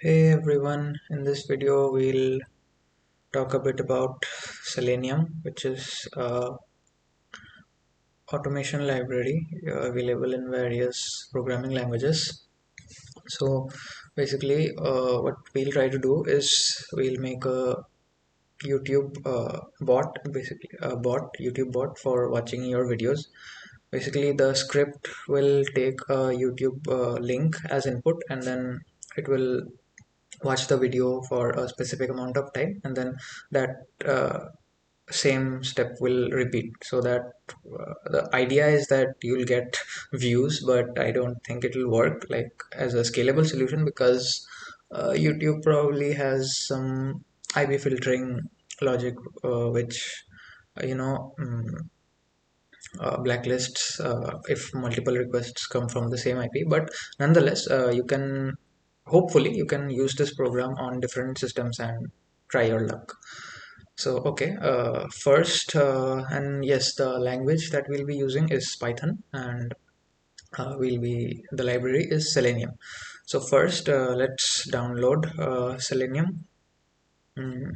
Hey everyone, in this video we'll talk a bit about Selenium, which is automation library available in various programming languages. So basically what we'll try to do is we'll make a YouTube bot, basically a bot, YouTube bot for watching your videos. Basically the script will take a YouTube link as input, and then it will watch the video for a specific amount of time, and then that same step will repeat, so that the idea is that you'll get views, but I don't think it will work like as a scalable solution, because YouTube probably has some IB filtering logic, which you know blacklists if multiple requests come from the same IP. But nonetheless, you can hopefully you can use this program on different systems and try your luck. So okay, first and yes, the language that we'll be using is Python, and the library is Selenium. So first, let's download Selenium. Mm,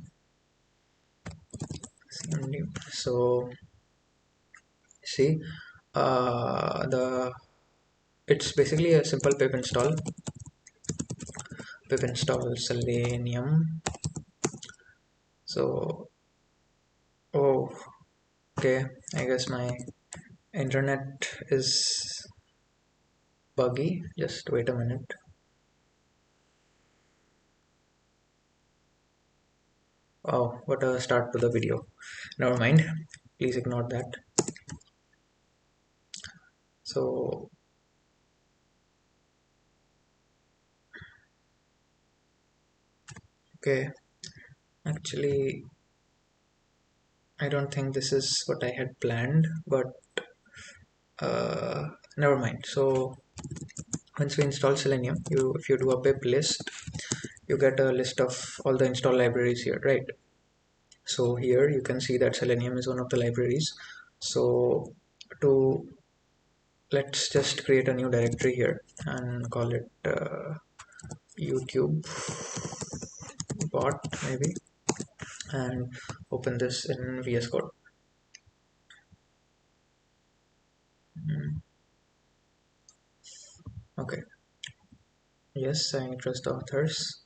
so see, the it's basically a simple pip install Selenium. So oh, okay, I guess my internet is buggy. Just wait a minute. Oh, what a start to the video. Never mind. Please ignore that. So, okay. Actually, I don't think this is what I had planned, but never mind. So, once we install Selenium, if you do a pip list, you get a list of all the install libraries here, right? So here you can see that Selenium is one of the libraries. So to let's just create a new directory here and call it YouTube bot maybe, and open this in VS Code. Okay, yes, I trust the authors.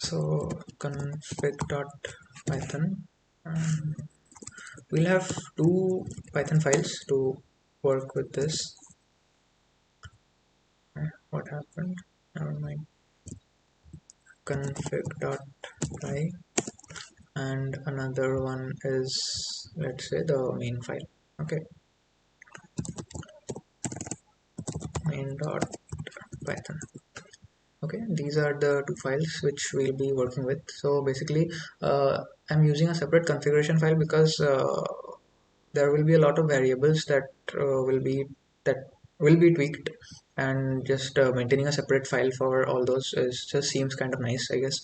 So config.python, we'll have two Python files to work with this. What happened? Never mind. Config.py, and another one is, let's say, the main file. Okay, main.python. Okay, these are the two files which we'll be working with. So basically I'm using a separate configuration file because there will be a lot of variables that that will be tweaked, and just maintaining a separate file for all those just seems kind of nice, I guess,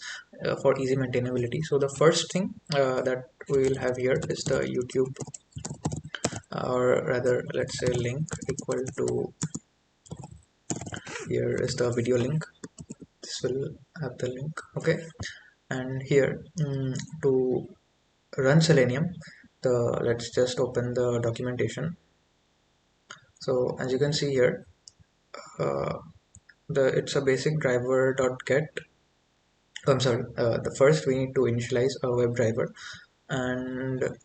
for easy maintainability. So the first thing that we will have here is the YouTube, or rather let's say link equal to, here is the video link. This will have the link. Okay, and here to run Selenium, the let's just open the documentation. So as you can see here, uh, the it's a basic driver.get. I'm sorry, the first we need to initialize a WebDriver. And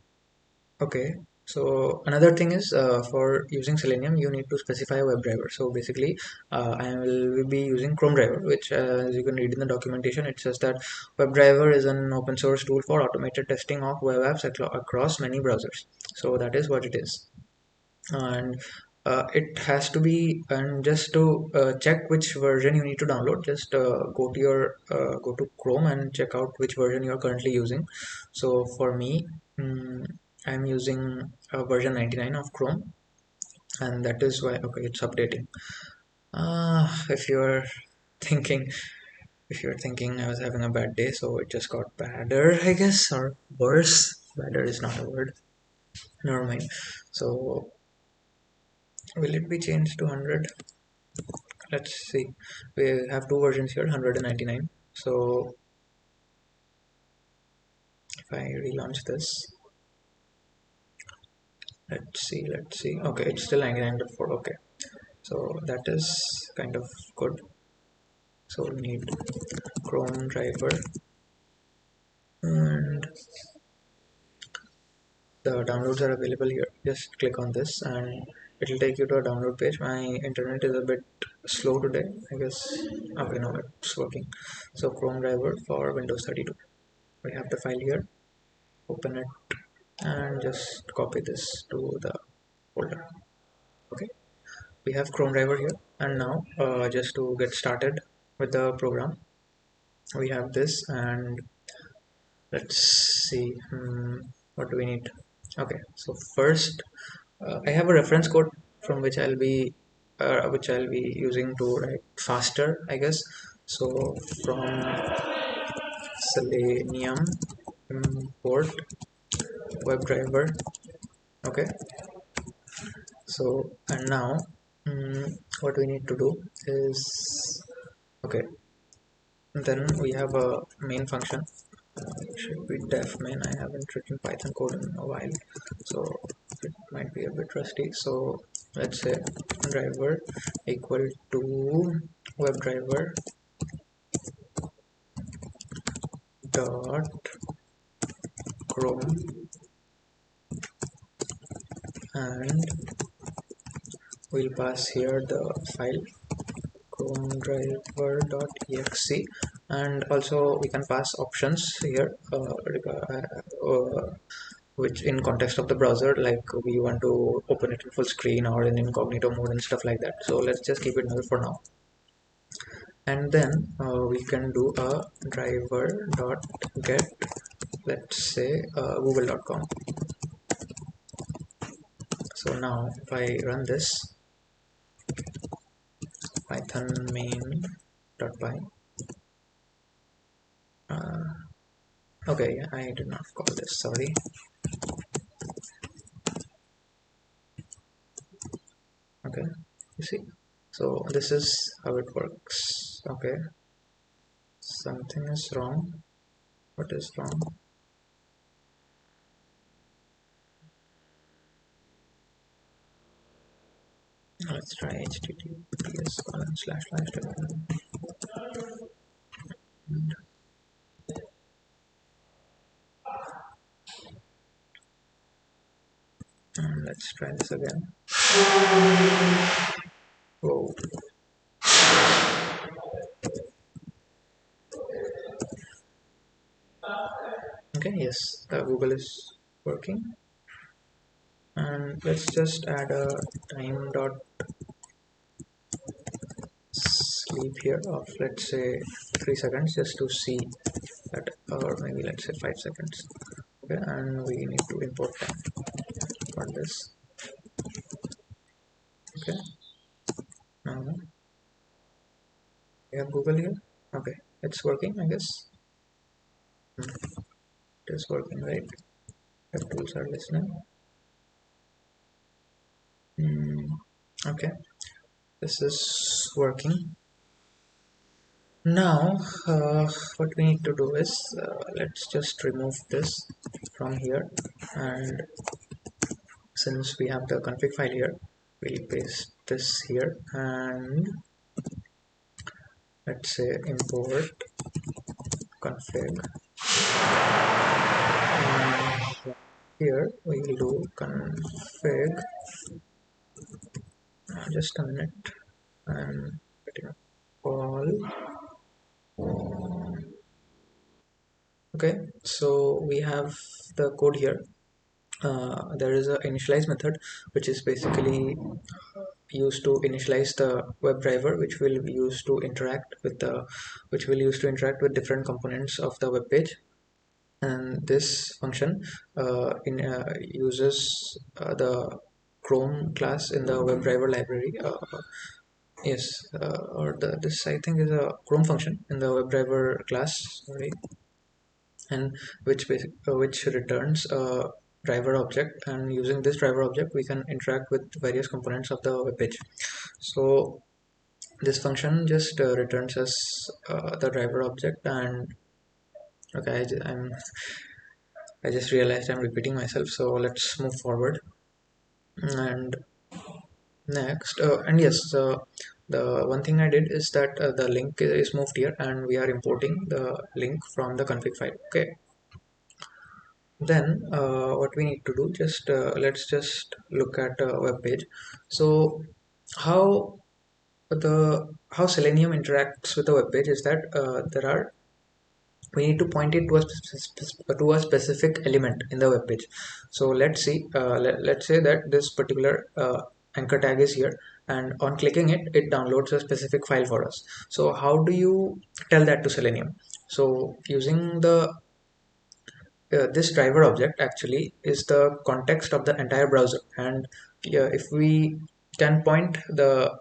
okay, so another thing is, for using Selenium you need to specify a WebDriver. So basically I will be using Chromedriver, which as you can read in the documentation, it says that WebDriver is an open source tool for automated testing of web apps across many browsers. So that is what it is. And it has to be, and just to check which version you need to download, just go to Chrome and check out which version you are currently using. So for me, I'm using version 99 of Chrome, and that is why, okay, it's updating. If you're thinking if you're thinking I was having a bad day, so it just got badder, I guess, or worse. Badder is not a word. Never mind. So will it be changed to 100? let's see, we have two versions here, 199. So if I relaunch this, let's see, okay, it's still 99.4. okay, so that is kind of good. So we need Chromedriver, and the downloads are available here. Just click on this and it will take you to a download page. My internet is a bit slow today, I guess. Okay, now it's working. So Chromedriver for Windows 32. We have the file here. Open it and just copy this to the folder. Okay, we have Chromedriver here, and now just to get started with the program, we have this, and let's see, what do we need? Okay, so first I have a reference code from which I'll be using to write faster, I guess. So from Selenium import WebDriver. Okay, so and now what we need to do is, okay, then we have a main function. It should be def main. I haven't written Python code in a while, so it might be a bit rusty. So let's say driver equal to WebDriver dot Chrome, and we'll pass here the file Chromedriver.exe, and also we can pass options here, which in context of the browser, like we want to open it in full screen or in incognito mode and stuff like that. So let's just keep it null for now, and then we can do a driver.get, let's say google.com. So now if I run this python main.py, okay, I did not call this, sorry. Okay, you see, so this is how it works. Okay, something is wrong. What is wrong? Let's try https:// and let's try this again. Whoa. Okay, yes, the Google is working, and let's just add a time dot sleep here of, let's say, 3 seconds, just to see that, or maybe let's say 5 seconds. Okay, and we need to import time for this. Okay, now we have Google here. Okay, it's working, I guess. It is working, right? The tools are listening. Okay, this is working. Now what we need to do is, let's just remove this from here, and since we have the config file here, we'll paste this here, and let's say import config, and here we'll do config, just a minute, I'm getting a call. Okay, so we have the code here. There is a initialize method, which is basically used to initialize the WebDriver, which will use to interact with different components of the web page. And this function uses the Chrome class in the WebDriver library. Yes, or this I think is a Chrome function in the WebDriver class. Sorry, and which returns a driver object, and using this driver object we can interact with various components of the web page. So this function just returns us the driver object. And okay, I just realized I'm repeating myself, so let's move forward. And next, and yes, the one thing I did is that the link is moved here, and we are importing the link from the config file. Okay, then what we need to do, just let's just look at a web page. So how how Selenium interacts with a web page is that we need to point it to a specific element in the web page. So let's see, let's say that this particular anchor tag is here, and on clicking it, it downloads a specific file for us. So how do you tell that to Selenium? So using the this driver object actually is the context of the entire browser, and if we can point the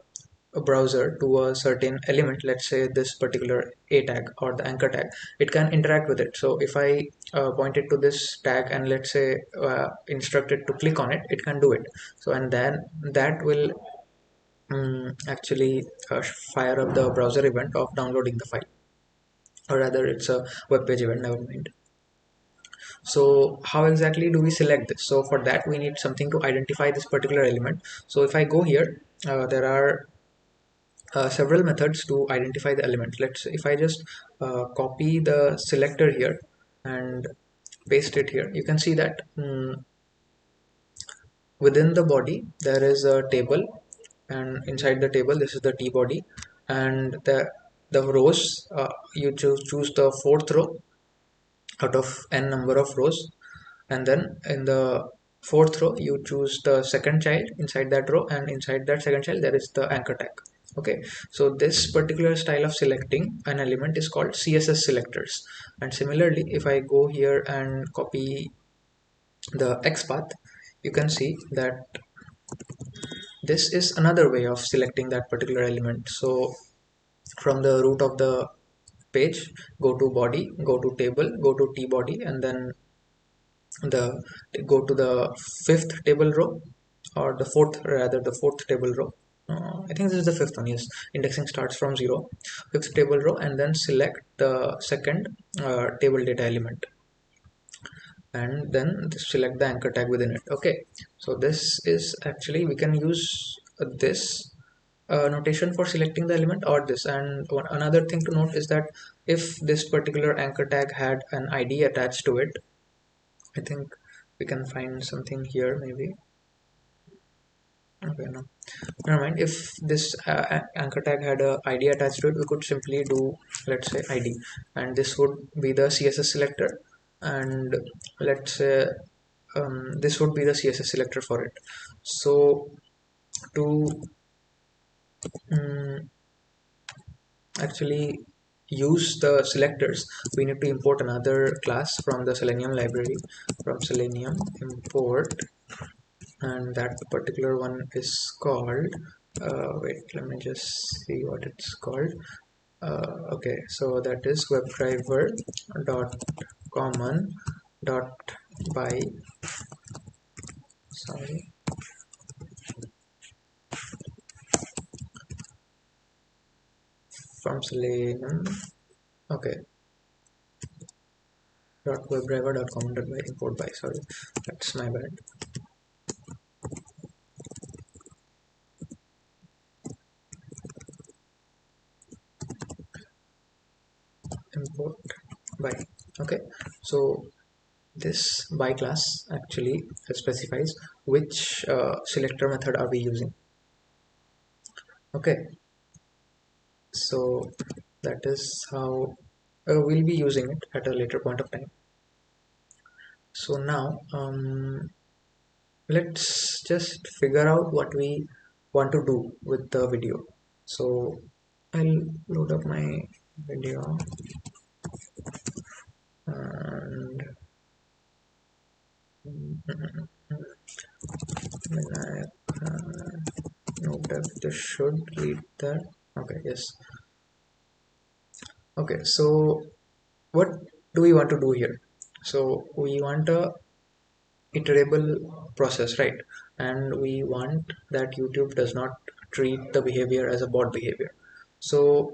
browser to a certain element, let's say this particular a tag or the anchor tag, it can interact with it. So if I point it to this tag and let's say instruct it to click on it, it can do it. So and then that will actually fire up the browser event of downloading the file, or rather it's a web page event, never mind. So how exactly do we select this? So for that we need something to identify this particular element. So if I go here, there are several methods to identify the element. Let's if I just copy the selector here and paste it here, you can see that within the body there is a table, and inside the table this is the t body, and the rows, you choose the fourth row out of n number of rows, and then in the fourth row you choose the second child inside that row, and inside that second child there is the anchor tag. Okay, so this particular style of selecting an element is called CSS selectors. And similarly, if I go here and copy the XPath, you can see that this is another way of selecting that particular element. So from the root of the page, go to body, go to table, go to t body, and then the go to the fifth table row, or the fourth, rather the fourth table row. I think this is the fifth one. Yes, indexing starts from 0, fifth table row, and then select the second table data element, and then select the anchor tag within it. Okay, so this is actually, we can use this notation for selecting the element, or this. And another thing to note is that if this particular anchor tag had an ID attached to it, I think we can find something here maybe. Okay, no, never mind. If this anchor tag had a ID attached to it, we could simply do, let's say, ID, and this would be the CSS selector, and let's say this would be the CSS selector for it. So to actually use the selectors, we need to import another class from the Selenium library. From Selenium, import, and that particular one is called wait, let me just see what it's called. Okay, so that is WebDriver dot common dot by, sorry, from Selenium. Okay, dot WebDriver dot common dot by import by, sorry, that's my bad. Import by. Okay, so this by class actually specifies which selector method are we using. Okay, so that is how we'll be using it at a later point of time. So now let's just figure out what we want to do with the video. So I'll load up my video, and NoobDev, this should read that. Okay, yes. Okay, so what do we want to do here? So we want a iterable process, right? And we want that YouTube does not treat the behavior as a bot behavior. So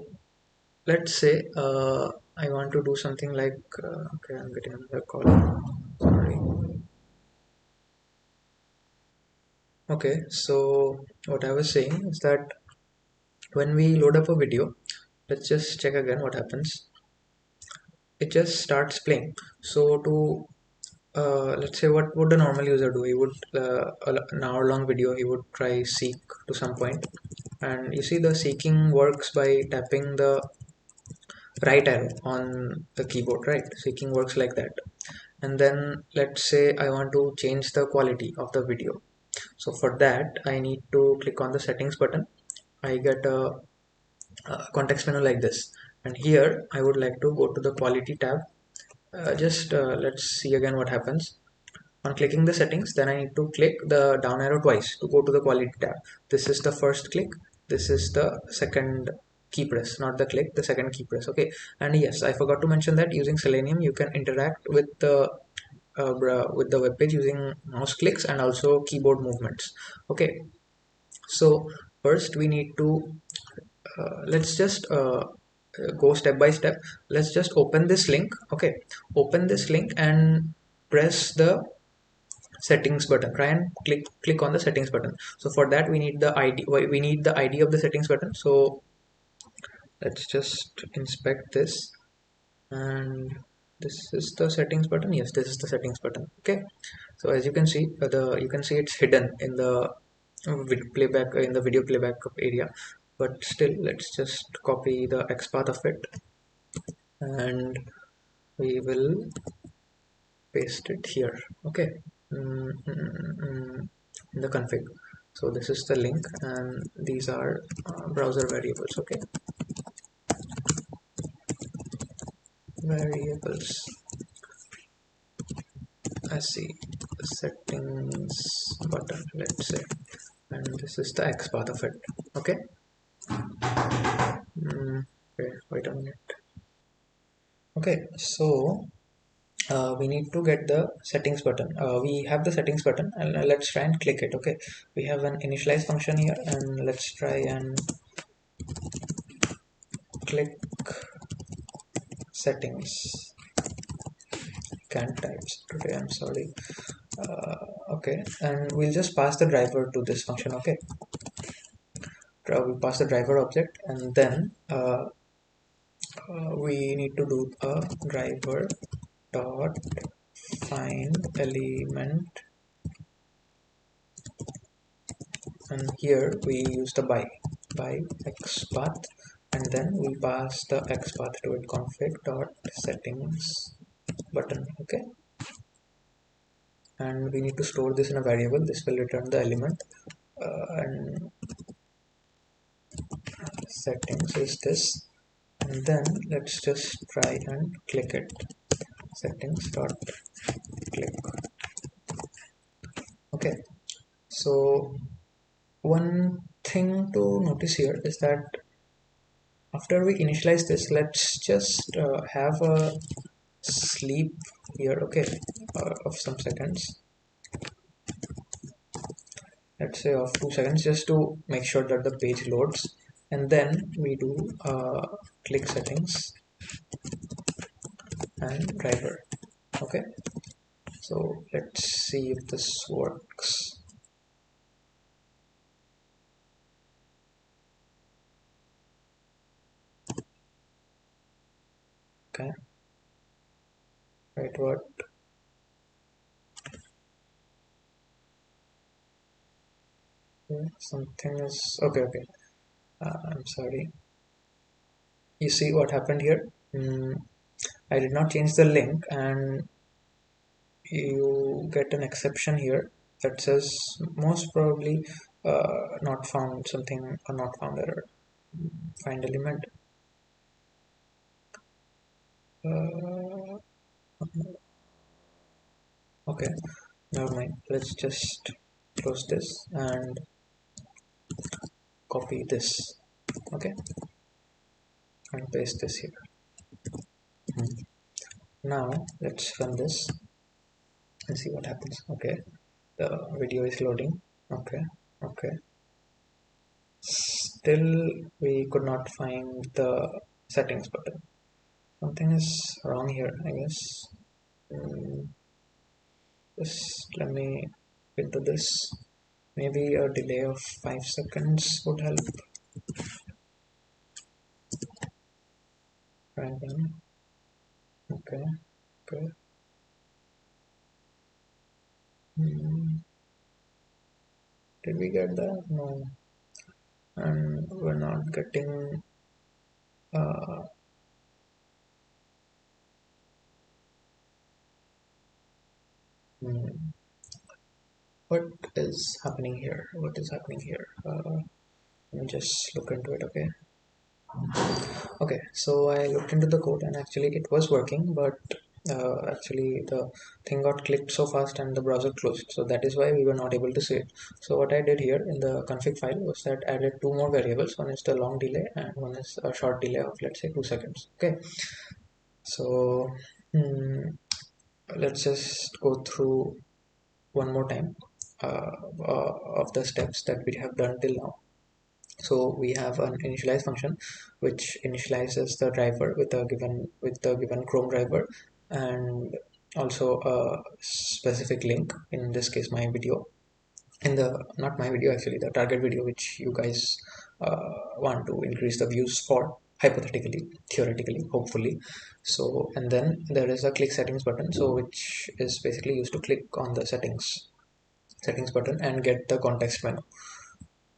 let's say I want to do something like okay, I'm getting another call, sorry. Okay, so what I was saying is that when we load up a video, let's just check again what happens. It just starts playing. So to let's say what would a normal user do? He would an hour long video, he would try seek to some point, and you see the seeking works by tapping the right arrow on the keyboard, right? Seeking works like that. And then let's say I want to change the quality of the video. So for that I need to click on the settings button. I get a context menu like this, and here I would like to go to the quality tab. Just let's see again what happens. On clicking the settings, then I need to click the down arrow twice to go to the quality tab. This is the first click, this is the second key press, not the click, the second key press. Okay, and yes, I forgot to mention that using Selenium you can interact with the web page using mouse clicks and also keyboard movements. Okay, so first we need to let's just go step by step. Let's just open this link. Okay, open this link and press the settings button. Try and click on the settings button. So for that we need the id, we need the id of the settings button. So let's just inspect this, and this is the settings button. Yes, this is the settings button. Okay, so as you can see, you can see it's hidden in the playback, in the video playback area, but still let's just copy the XPath of it and we will paste it here. Okay, in the config. So this is the link and these are browser variables. Okay, variables, I see settings button, let's say, and this is the XPath of it. Okay, okay, wait a minute. Okay, so we need to get the settings button. We have the settings button and let's try and click it. Okay, we have an initialize function here and let's try and click settings. Can't type today, I'm sorry. Okay, and we'll just pass the driver to this function. Okay, we'll pass the driver object and then we need to do a driver dot find element, and here we use the by XPath, and then we pass the XPath to it, config dot settings button. Okay, and we need to store this in a variable. This will return the element and settings is this, and then let's just try and click it, settings dot click. Okay, so one thing to notice here is that after we initialize this, let's just have a sleep here. Okay, of some seconds, let's say of 2 seconds, just to make sure that the page loads, and then we do click settings and driver. Okay, so let's see if this works. Okay, wait, what? Okay, something is okay. I'm sorry. You see what happened here? I did not change the link and you get an exception here that says most probably not found, something, or not found error. Find element. Uh, okay, never mind. Let's just close this and copy this. Okay, and paste this here. Now let's run this and see what happens. Okay, the video is loading. Okay, still we could not find the settings button. Something is wrong here, I guess. Just let me into this. Maybe a delay of 5 seconds would help. Try again. Okay, okay. Did we get that? No. And we're not getting what is happening here? What is happening here? Let me just look into it. Okay, so I looked into the code and actually it was working, but actually the thing got clicked so fast and the browser closed, so that is why we were not able to see it. So what I did here in the config file was that I added two more variables. One is the long delay and one is a short delay of, let's say, 2 seconds. Okay, so let's just go through one more time of the steps that we have done till now. So we have an initialize function which initializes the driver with the given Chromedriver, and also a specific link, in this case my video, in the not my video, actually the target video which you guys want to increase the views for, hypothetically, theoretically, hopefully. So, and then there is a click settings button, so which is basically used to click on the settings button and get the context menu.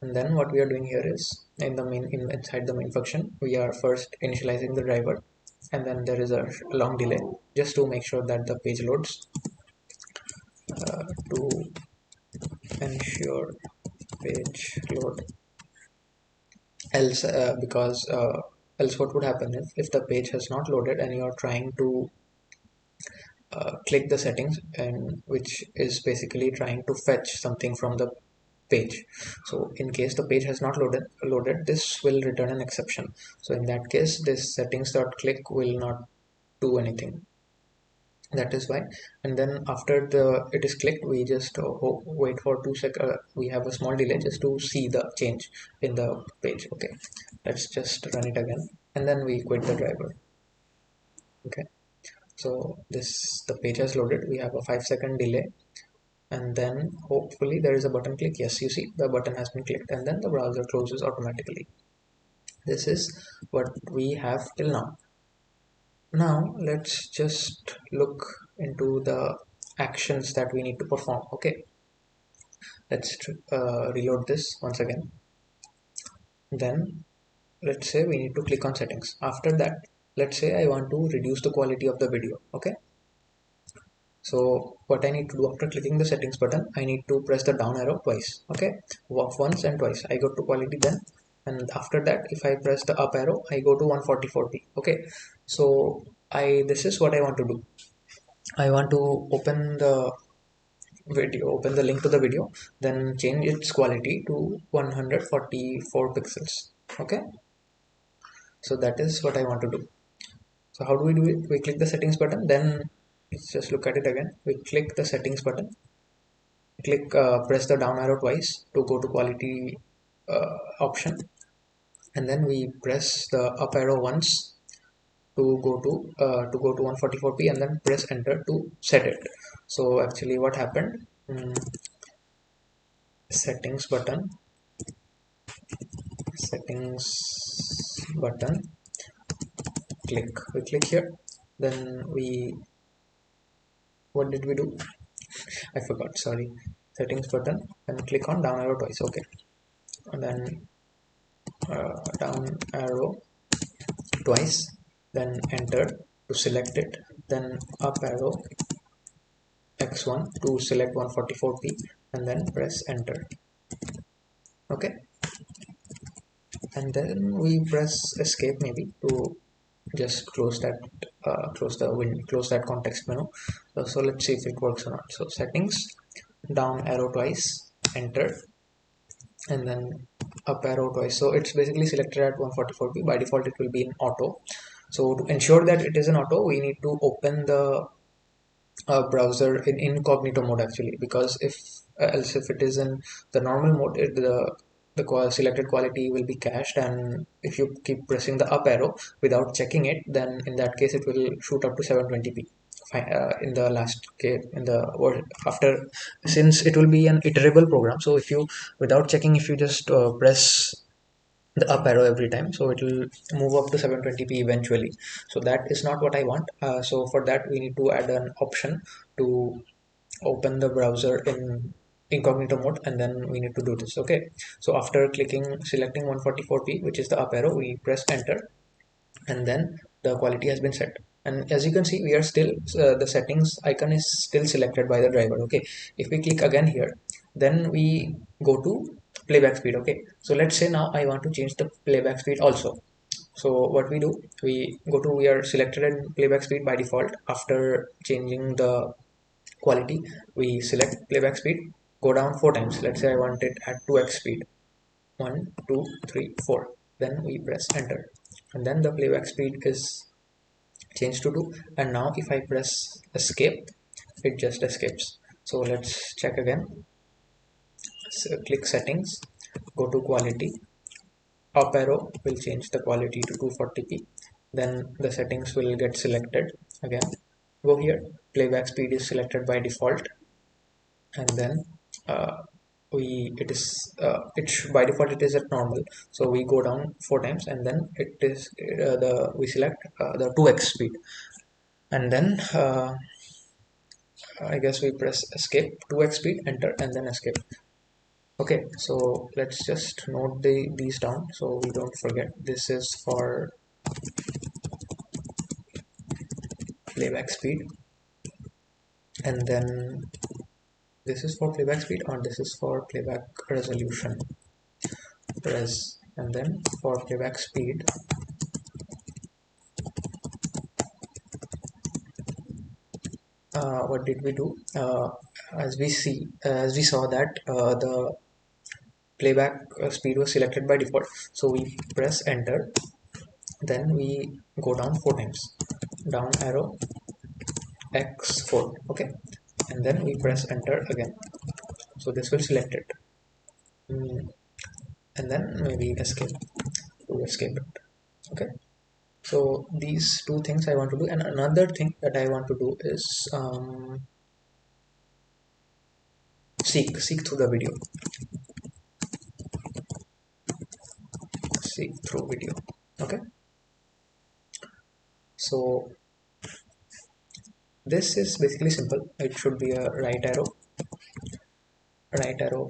And then what we are doing here is inside the main function, we are first initializing the driver, and then there is a long delay just to make sure that the page loads, to ensure page load. Else because else what would happen if the page has not loaded and you are trying to click the settings, and which is basically trying to fetch something from the page. So in case the page has not loaded, this will return an exception. So in that case, this settings.click will not do anything. That is why. And then after it is clicked, we just wait for 2 seconds. We have a small delay just to see the change in the page. Okay, let's just run it again, and then we quit the driver. Okay, so the page has loaded. We have a 5-second delay, and then hopefully there is a button click. Yes, you see the button has been clicked, and then the browser closes automatically. This is what we have till now. Now let's just look into the actions that we need to perform. Okay, let's reload this once again. Then let's say we need to click on settings. After that, let's say I want to reduce the quality of the video. Okay, so what I need to do after clicking the settings button, I need to press the down arrow twice. Okay, once and twice. I go to quality then, and after that, if I press the up arrow, I go to 144p. Okay, so this is what I want to do. I want to open the link to the video, then change its quality to 144 pixels. Okay, so that is what I want to do. So how do we do it? We click the settings button, then let's just look at it again. We click the settings button, press the down arrow twice to go to quality option, and then we press the up arrow once to go to 144p, and then press enter to set it. So actually what happened, settings button, we click here, then what did we do? I forgot, sorry. Settings button and click on down arrow twice. Okay, and then down arrow twice, then enter to select it, then up arrow x1 to select 144p, and then press enter. Okay, and then we press escape maybe to just close that context menu. So let's see if it works or not. So settings, down arrow twice, enter, and then up arrow twice. So it's basically selected at 144p. By default it will be in auto. So to ensure that it is in auto, we need to open the browser in incognito mode actually, because if else if it is in the normal mode, the selected quality will be cached, and if you keep pressing the up arrow without checking it, then in that case it will shoot up to 720p. In the last case, after, since it will be an iterable program, so if you, without checking, if you just press the up arrow every time, so it will move up to 720p eventually. So that is not what I want. So for that we need to add an option to open the browser in incognito mode, and then we need to do this. Okay, so after selecting 144p, which is the up arrow, we press enter, and then the quality has been set. And as you can see, we are still the settings icon is still selected by the driver. Okay, if we click again here, then we go to playback speed. Okay, so let's say now I want to change the playback speed also. So what we do, we are selected in playback speed by default. After changing the quality, we select playback speed, go down 4 times. Let's say I want it at 2x speed. 1, 2, 3, 4. Then we press enter, and then the playback speed is changed to 2. And now if I press escape, it just escapes. So let's check again. So click settings, go to quality, up arrow will change the quality to 240p. Then the settings will get selected again. Go here, playback speed is selected by default, and then uh, by default it is at normal, so we go down 4 times, and then it is we select the 2x speed, and then I guess we press escape, 2x speed, enter, and then escape. Okay, so let's just note these down so we don't forget. This is for playback speed, and then this is for playback speed, or this is for playback resolution, and then for playback speed, what did we do? As we saw that the playback speed was selected by default, so we press enter, then we go down 4 times, down arrow x4. Okay, and then we press enter again, so this will select it. And then maybe escape to escape it. Okay, so these two things I want to do, and another thing that I want to do is seek through the video. Seek through video. Okay, so this is basically simple. It should be a right arrow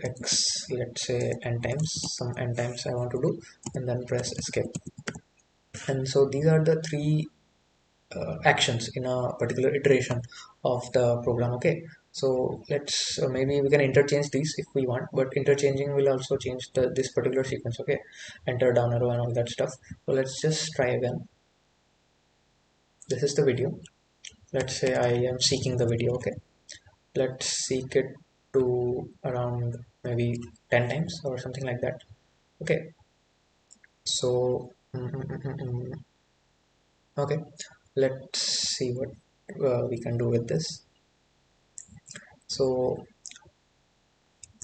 x, let's say n times, some n times I want to do, and then press escape. And so these are the three actions in a particular iteration of the program. Okay, so let's maybe we can interchange these if we want, but interchanging will also change this particular sequence. Okay, enter, down arrow, and all that stuff. So let's just try again. This is the video. Let's say I am seeking the video. Okay, let's seek it to around maybe 10 times or something like that. Okay, so okay, let's see what we can do with this. So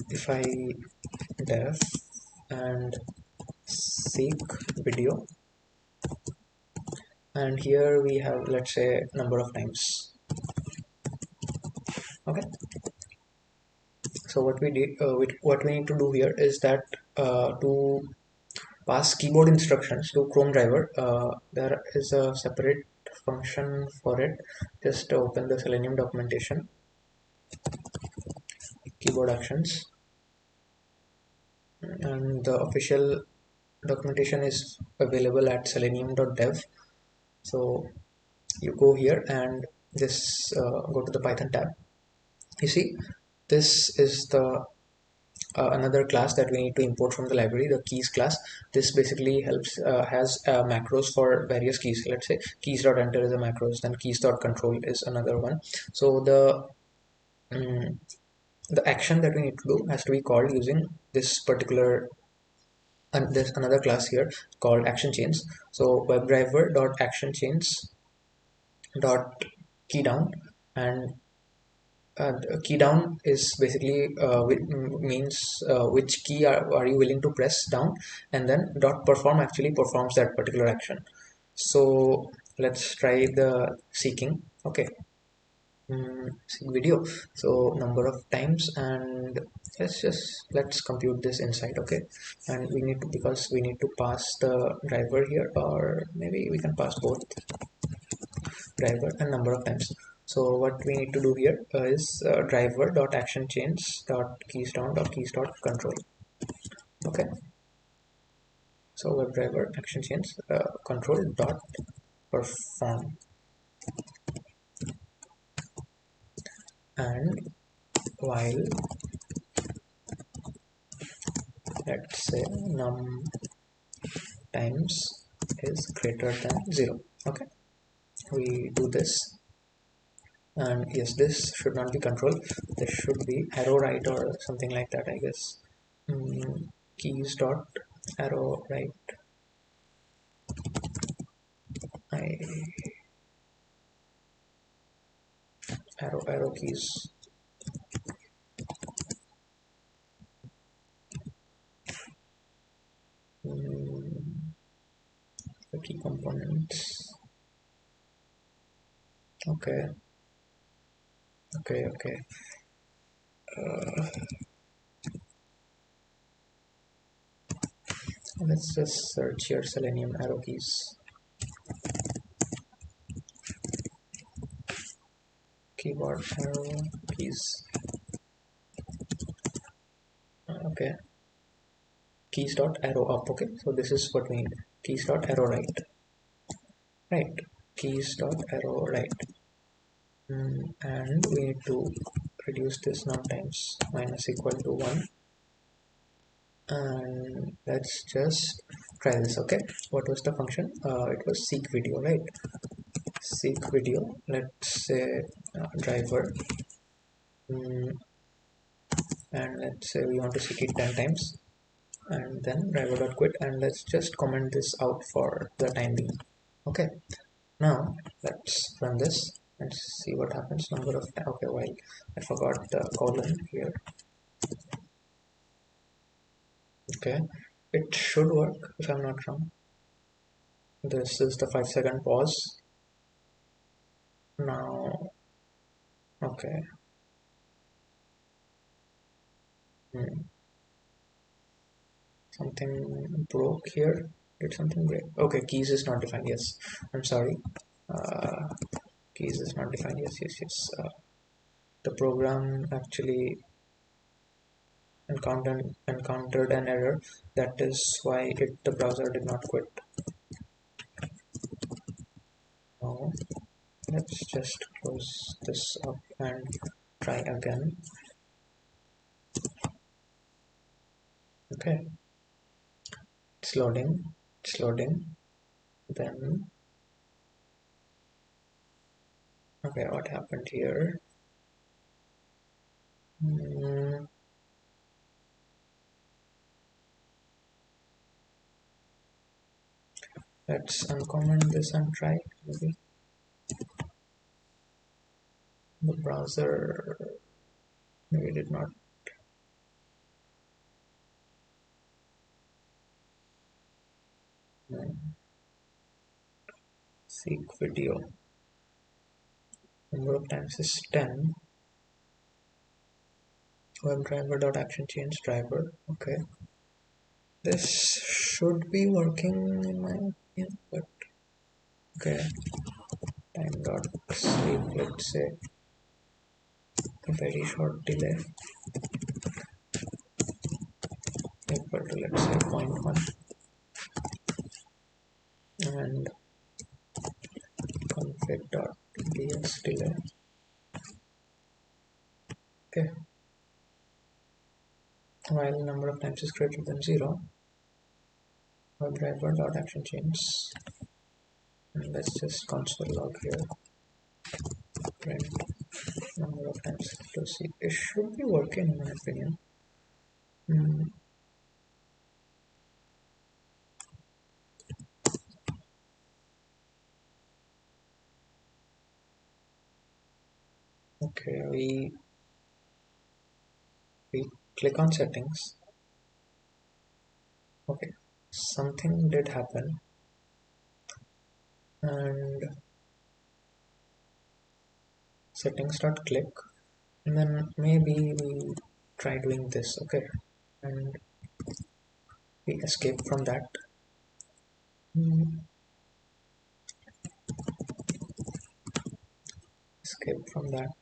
if I def and seek video, and here we have, let's say, number of times. Okay, so what we did, what we need to do here is that to pass keyboard instructions to Chromedriver, there is a separate function for it. Just open the Selenium documentation, keyboard actions, and the official documentation is available at selenium.dev. So you go here and this go to the Python tab. You see, this is the another class that we need to import from the library, the keys class. This basically has macros for various keys. Let's say keys.enter is a macros, then keys.control is another one. So the action that we need to do has to be called using this particular, and there's another class here called action chains. So WebDriver dot action chains dot key down, and key down is basically means which key are you willing to press down, and then dot perform actually performs that particular action. So let's try the seeking. Okay, seek video. So number of times, and let's compute this inside. Okay, and we need to, because we need to pass the driver here, or maybe we can pass both driver and number of times. So what we need to do here is driver dot action change dot keys down dot keys dot control. Okay, so WebDriver action change control dot perform, and while let's say num times is greater than 0. Okay, we do this, and yes, this should not be control, this should be arrow right or something like that, I guess. Keys dot arrow right. I arrow keys. The key components. Okay. Let's just search here Selenium arrow keys. Keyboard arrow keys. Okay, keys dot arrow up. Okay, so this is what we need. Keys dot arrow right. Keys dot arrow right. And we need to reduce this num times minus equal to 1, and let's just try this. Okay, what was the function? It was seek video, right? Seek video, let's say driver, and let's say we want to seek it 10 times, and then driver dot quit, and let's just comment this out for the time being. Okay, now let's run this and see what happens. Number of okay, while I forgot the colon here. Okay, it should work if I'm not wrong. This is the 5-second pause. Now, okay. Something broke here. Did something break? Okay, keys is not defined. Yes, I'm sorry. Keys is not defined. Yes. The program actually encountered an error. That is why the browser did not quit. Now let's just close this up and try again. Okay, it's loading. Then okay, what happened here? Let's uncomment this and try. Maybe the browser maybe did not. Seek video. Number of times is 10. WebDriver dot action change driver. Okay, this should be working in my opinion, but okay. Time dot sleep. Let's say a very short delay equal to, let's say, 0.1, and config.bs delay. Okay, while number of times is greater than 0, WebDriver dot action change, and let's just console log here, print number of times to see. It should be working in my opinion. Okay, we we click on settings. Okay, something did happen, and settings.click, and then maybe we try doing this. Okay, and we escape from that. Escape from that.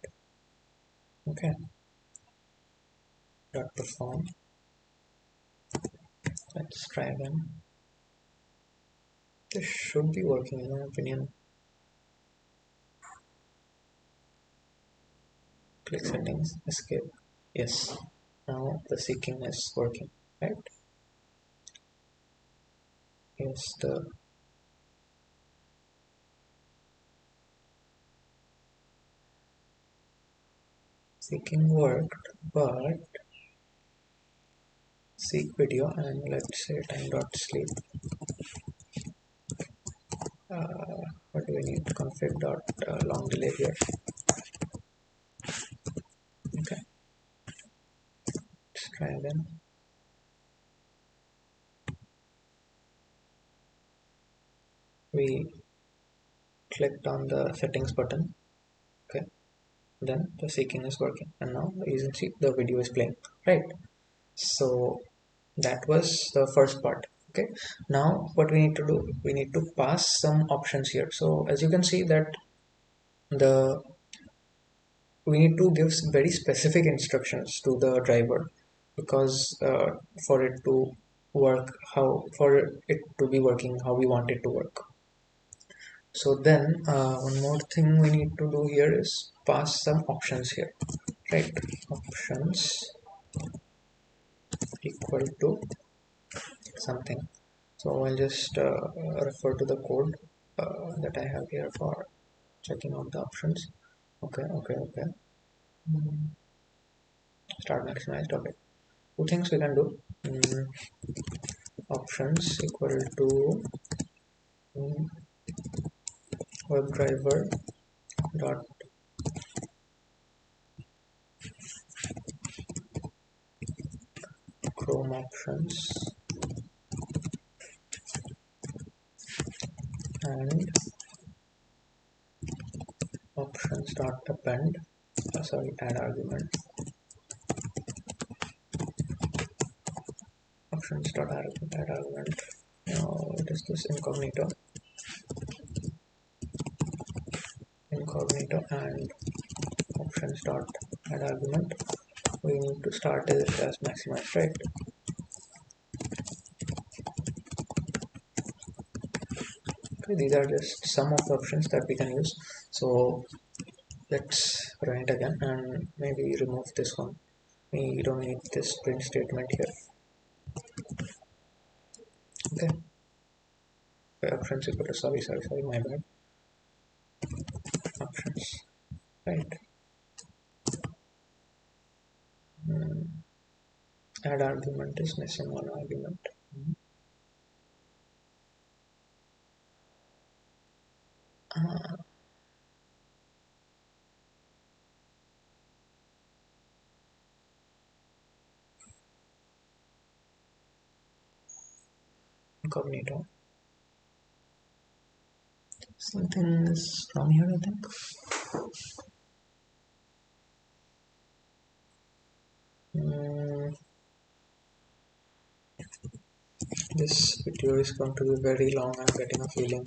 Okay, dot perform. Let's try again. This should be working in my opinion. Click settings, escape. Yes, now the seeking is working, right? Yes, the seeking worked, but seek video, and let's say time.sleep. What do we need? Config dot long delay here. Okay, let's try again. We clicked on the settings button. Okay, then the seeking is working, and now you can see the video is playing, right? So that was the first part. Okay, now what we need to do, we need to pass some options here. So as you can see that the we need to give very specific instructions to the driver, because for it to work, how for it to be working how we want it to work. So then one more thing we need to do here is pass some options here, right? Options equal to something. So I'll just refer to the code that I have here for checking out the options. Okay. Start maximized. Okay, two things we can do. Options equal to WebDriver dot Chrome options, and options dot append add argument. Options dot add argument. Now what is this? Incognito and options dot add argument. We need to start it as maximized, right? Okay, these are just some of the options that we can use. So let's run it again and maybe remove this one. We don't need this print statement here. Okay, options equal to sorry, my bad. Options, right? Add argument is missing one argument. Incognito. Something is wrong here, I think. This video is going to be very long. I'm getting a feeling.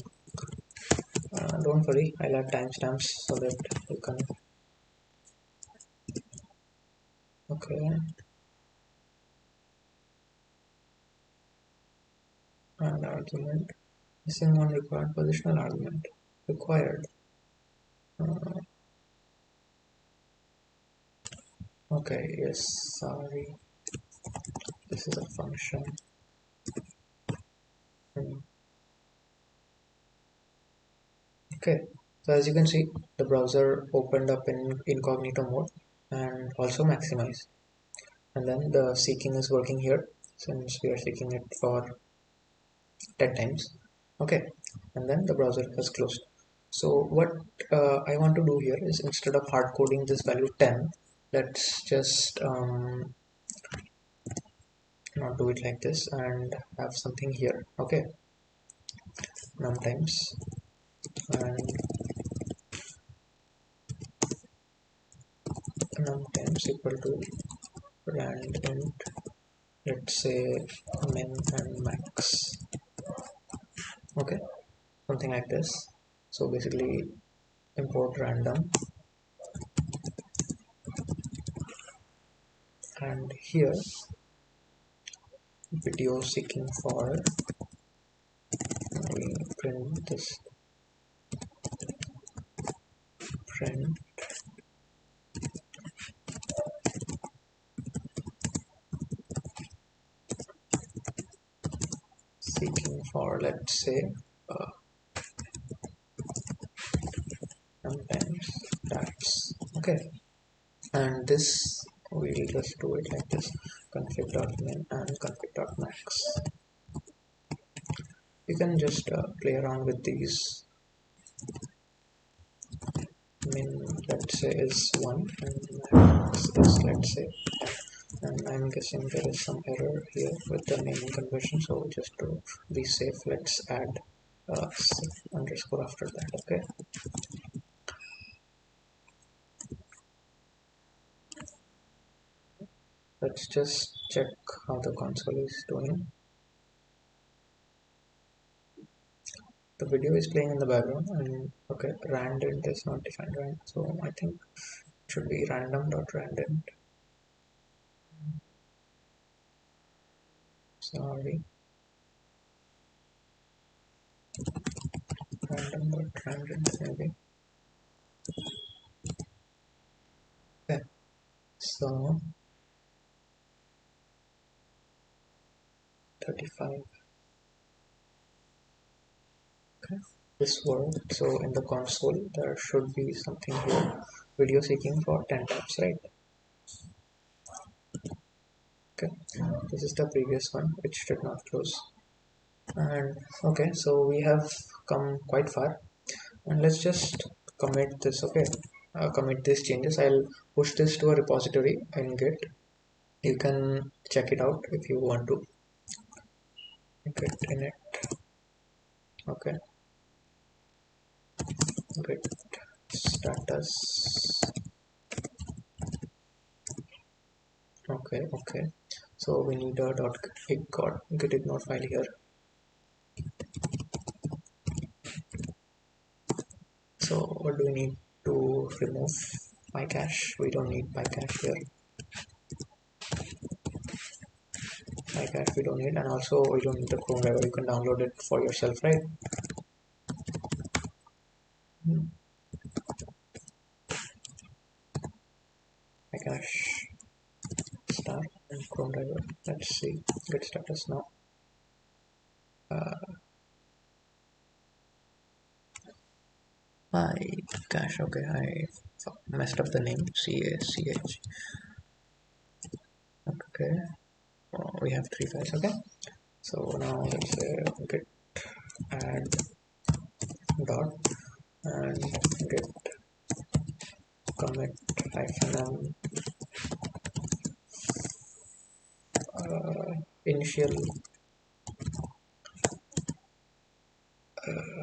Don't worry, I'll add timestamps so that you can. Okay. And argument. Missing one required positional argument. Required. Okay, yes, sorry. This is a function. Okay, so as you can see, the browser opened up in incognito mode and also maximize. And then the seeking is working here since we are seeking it for 10 times. Okay, and then the browser has closed. So what I want to do here is, instead of hard coding this value 10, let's just not do it like this and have something here. Okay, num times and num times equal to rand int, let's say min and max. Okay, something like this. So basically import random, and here video seeking for, we print this, print seeking for, let's say sometimes types. Okay, and this we'll just do it like this, config.min and config.max. You can just play around with these. Min, let's say, is 1 and max is, let's say, and I'm guessing there is some error here with the naming conversion, so just to be safe, let's add underscore after that. Okay, let's just check how the console is doing. The video is playing in the background, and okay, randint is not defined, right? So I think it should be random.randint. Sorry, random.randint maybe. Okay, so 35. Okay, this worked. So in the console there should be something here, video seeking for 10 times, right? Okay, this is the previous one which did not close. And okay, so we have come quite far, and let's just commit this. Okay, commit these changes. I'll push this to a repository in Git. You can check it out if you want to. Git init. Okay, git status. Okay, so we need a gitignore file here. So what do we need to remove? PyCache. We don't need PyCache here. PyCache we don't need, and also we don't need the Chromedriver. You can download it for yourself, right? PyCache start and Chromedriver. Let's see. Get status now. PyCache. Okay, I messed up the name. CACH. Okay. We have 3 files. Okay. So now let's say git add dot and git commit -m initial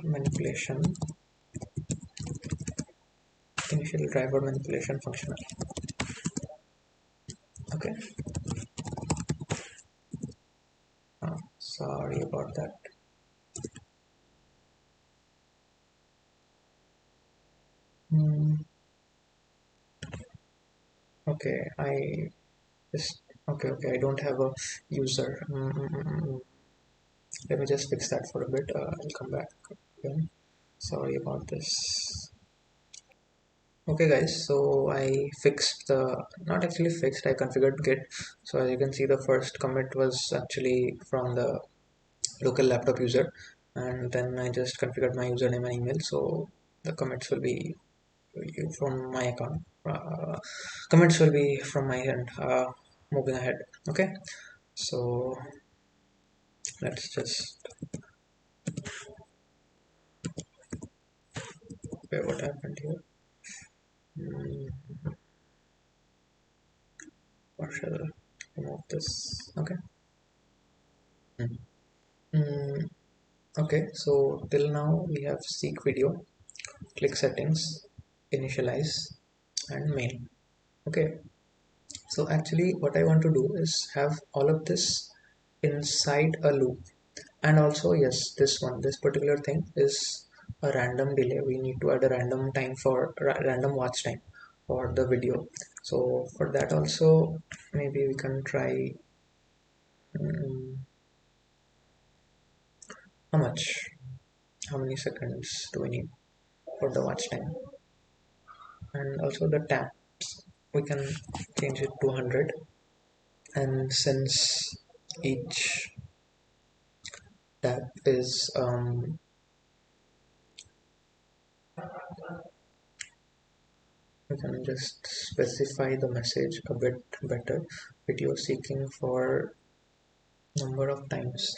manipulation, initial driver manipulation functional. Okay, sorry about that. Okay, I just okay, I don't have a user. Let me just fix that for a bit. I'll come back again. Sorry about this. Okay guys, so I fixed the, not actually fixed, I configured git. So as you can see, the first commit was actually from the local laptop user, and then I just configured my username and email, so the commits will be from my account. Commits will be from my end, moving ahead. Okay, so let's just, okay, what happened here? Partial remove this. Okay, Mm, okay, so till now we have seek video, click settings, initialize, and main. Okay, so actually what I want to do is have all of this inside a loop. And also, yes, this particular thing is a random delay. We need to add a random time for random watch time for the video. So for that also, maybe we can try. mm, how much? How many seconds do we need for the watch time? And also the taps, we can change it to 100. And since each tab is we can just specify the message a bit better. Video seeking for number of times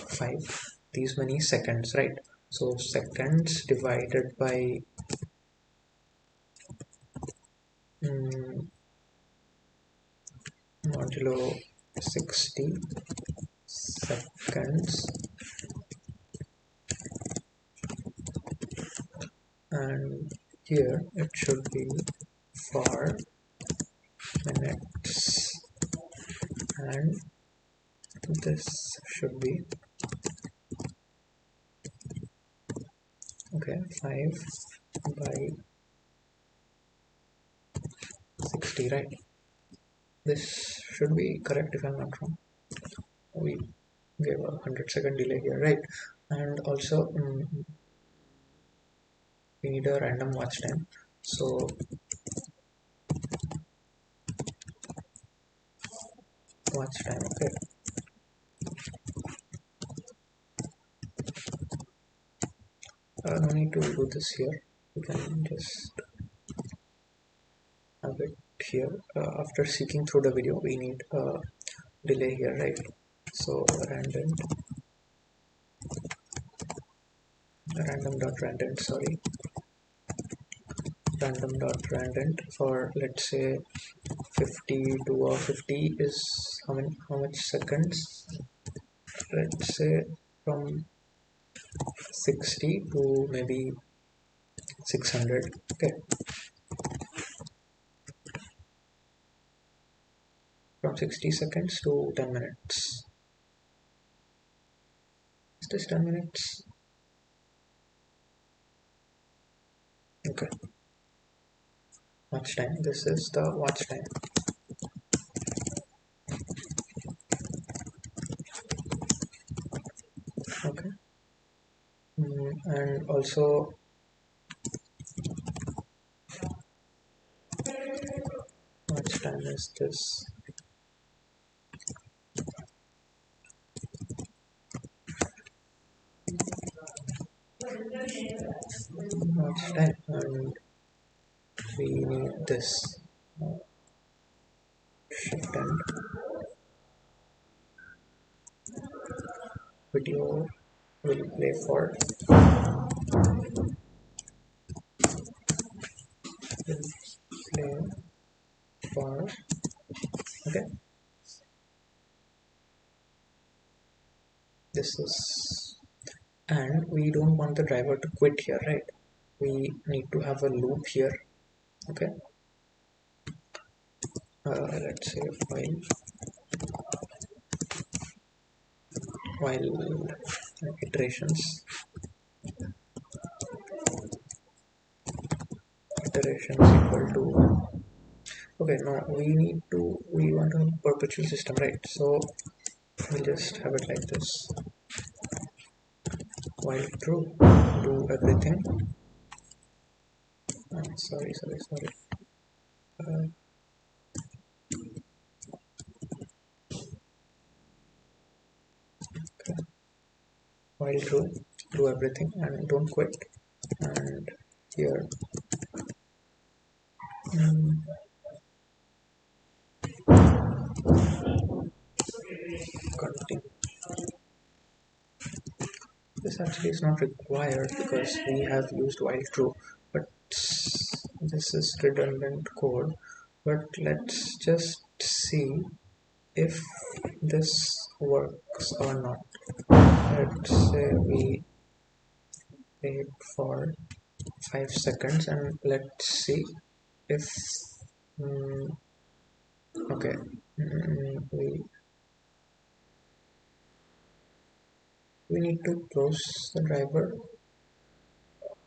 5, these many seconds, right? So seconds divided by mm, modulo 60 seconds, and here it should be for minutes, and this should be okay 5 by 60, right? This should be correct if I'm not wrong. We gave a 100-second delay here, right? And also we need a random watch time. So watch time, okay. No need to do this here. We can just have it here. After seeking through the video, we need a delay here, right? So random.random, sorry, random.random for, let's say, 52 or 50 is how much seconds? Let's say from 60 to maybe 600. Okay, from 60 seconds to 10 minutes. Is this 10 minutes? Okay, watch time. This is the watch time. Okay, and also watch time is this. Watch time, and we need this shift and video will play for okay. This is, and we don't want the driver to quit here, right? We need to have a loop here. Okay, let's say while iterations equal to, okay, no, we want a perpetual system, right? So we'll just have it like this. While true, do everything. Sorry. Uh, okay. While true, do everything and don't quit. And here, continue. This actually is not required because we have used while true, but this is redundant code. But let's just see if this works or not. Let's say we wait for 5 seconds and let's see if okay we need to close the driver.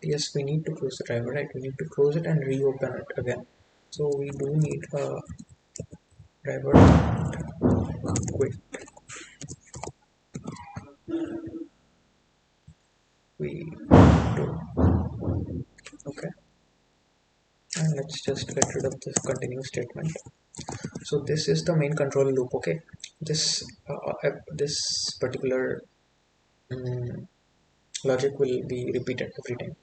Yes, we need to close the driver, right? We need to close it and reopen it again. So we do need a driver quit. We do. Okay, and let's just get rid of this continue statement. So this is the main control loop. Okay, this particular logic will be repeated every time.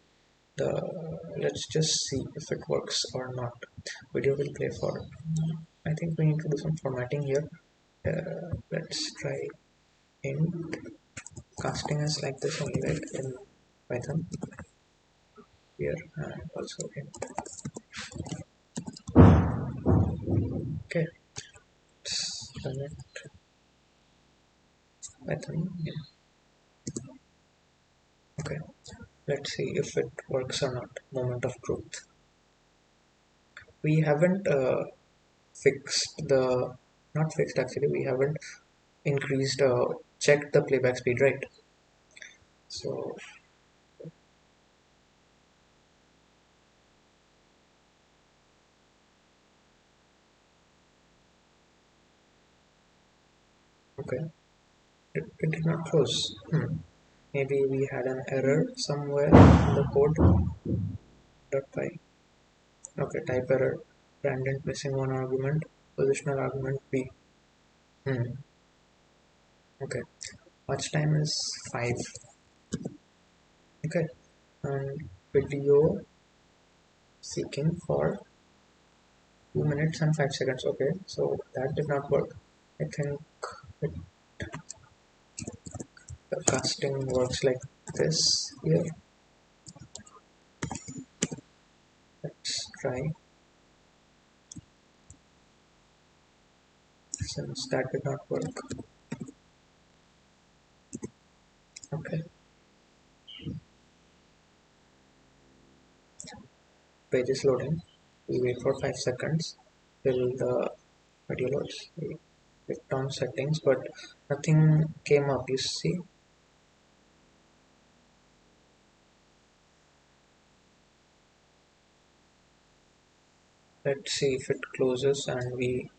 Let's just see if it works or not. Video will play for, I think we need to do some formatting here. Let's try int casting as like this only, right, in Python here, and also int. Okay, let's run it. Python, yeah. Okay, let's see if it works or not. Moment of truth. We haven't fixed the, not fixed actually, we haven't increased checked the playback speed, right? So okay, it did not close. Maybe we had an error somewhere in the code. .py. Okay, type error, random missing one argument, positional argument b. Okay, watch time is 5. Okay, and video seeking for 2 minutes and 5 seconds. Okay, so that did not work. I think it, the casting works like this here. Let's try. Since that did not work. Okay, page is loading. We wait for 5 seconds till the video loads. We clicked on settings, but nothing came up. You see, let's see if it closes and we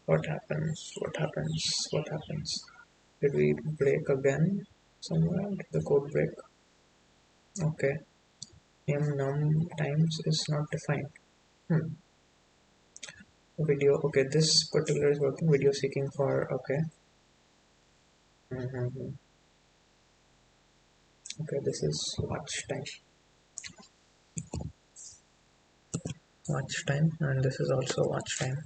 what happens, what happens. Did we break again somewhere? Did the code break? Okay, num times is not defined. Video, okay, this particular is working. Video seeking for, okay. Okay, this is watch time, and this is also watch time.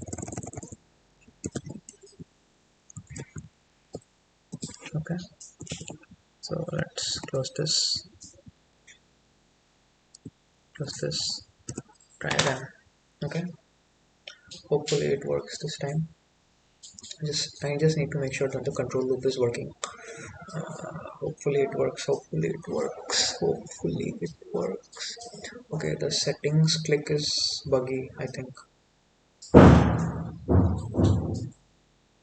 Okay, so let's close this, try again. Okay, hopefully it works this time. I just need to make sure that the control loop is working. Hopefully it works. Hopefully it works. Okay, the settings click is buggy, I think.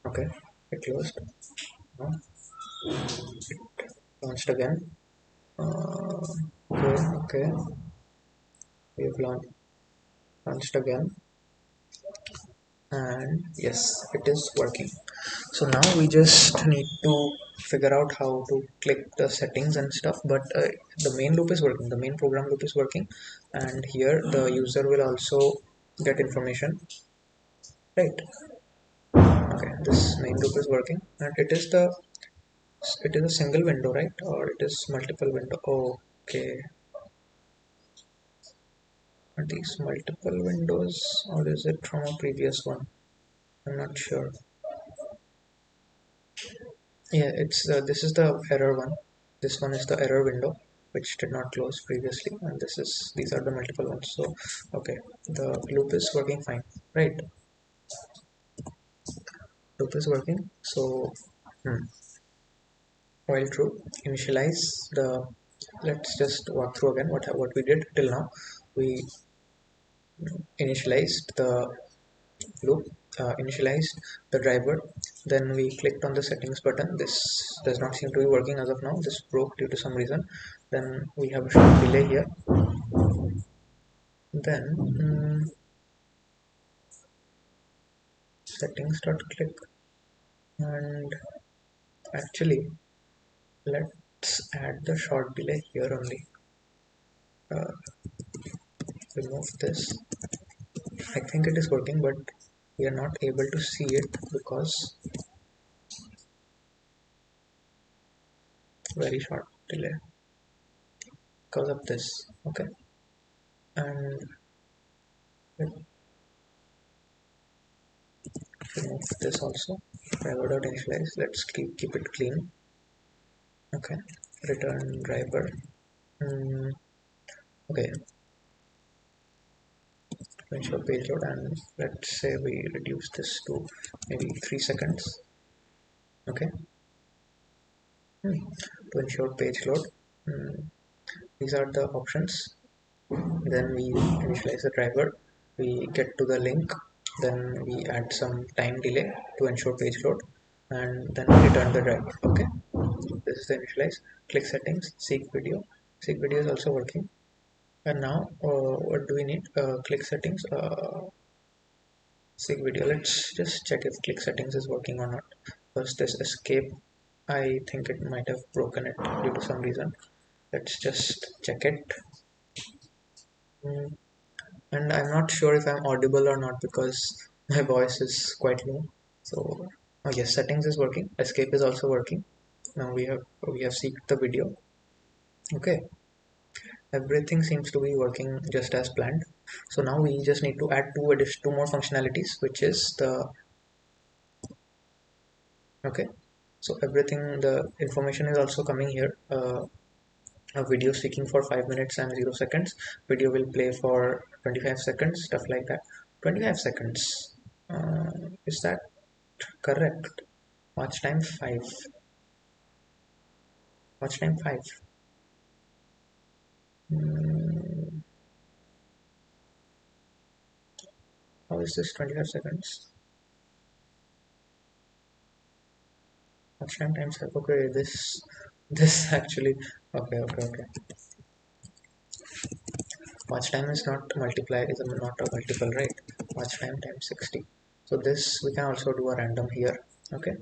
Okay, it closed. No. It launched again. Okay. We've launched again. And yes, it is working. So now we just need to figure out how to click the settings and stuff, but the main loop is working, the main program loop is working, and here the user will also get information, right? Okay, this main loop is working, and it is a single window, right? Or it is multiple window. Okay, are these multiple windows or is it from a previous one? I'm not sure. Yeah, it's this is the error one. This one is the error window. which did not close previously, and these are the multiple ones. So okay, the loop is working fine, right? Loop is working. So while true, initialize the, let's just walk through again what we did till now. We initialized the loop, initialized the driver, then we clicked on the settings button. This does not seem to be working as of now. This broke due to some reason. Then we have a short delay here. Then settings dot click, and actually let's add the short delay here only. Remove this. I think it is working, but we are not able to see it because very short delay because of this. Okay, and remove this also. Driver dot initialize. Let's keep it clean. Okay, return driver. Okay, ensure page load, and let's say we reduce this to maybe 3 seconds. Okay, to ensure page load. These are the options. Then we initialize the driver, we get to the link, then we add some time delay to ensure page load, and then return the driver. Okay, this is the initialize. Click settings, seek video is also working. And now what do we need? Click settings, seek video. Let's just check if click settings is working or not. First, this escape, I think it might have broken it due to some reason. Let's just check it. And I'm not sure if I'm audible or not because my voice is quite low. So oh yes, settings is working, escape is also working. Now we have seeked the video. Okay, everything seems to be working just as planned. So now we just need to add two more functionalities, which is the, okay, so everything, the information is also coming here. A video seeking for 5 minutes and 0 seconds, video will play for 25 seconds, stuff like that. 25 seconds, is that correct? Watch time 5, watch time 5. How is this 25 seconds? Watch time times 5. Okay, this actually, okay. Watch time is not multiplied, is not a multiple, right? Watch time times 60. So this we can also do a random here. Okay,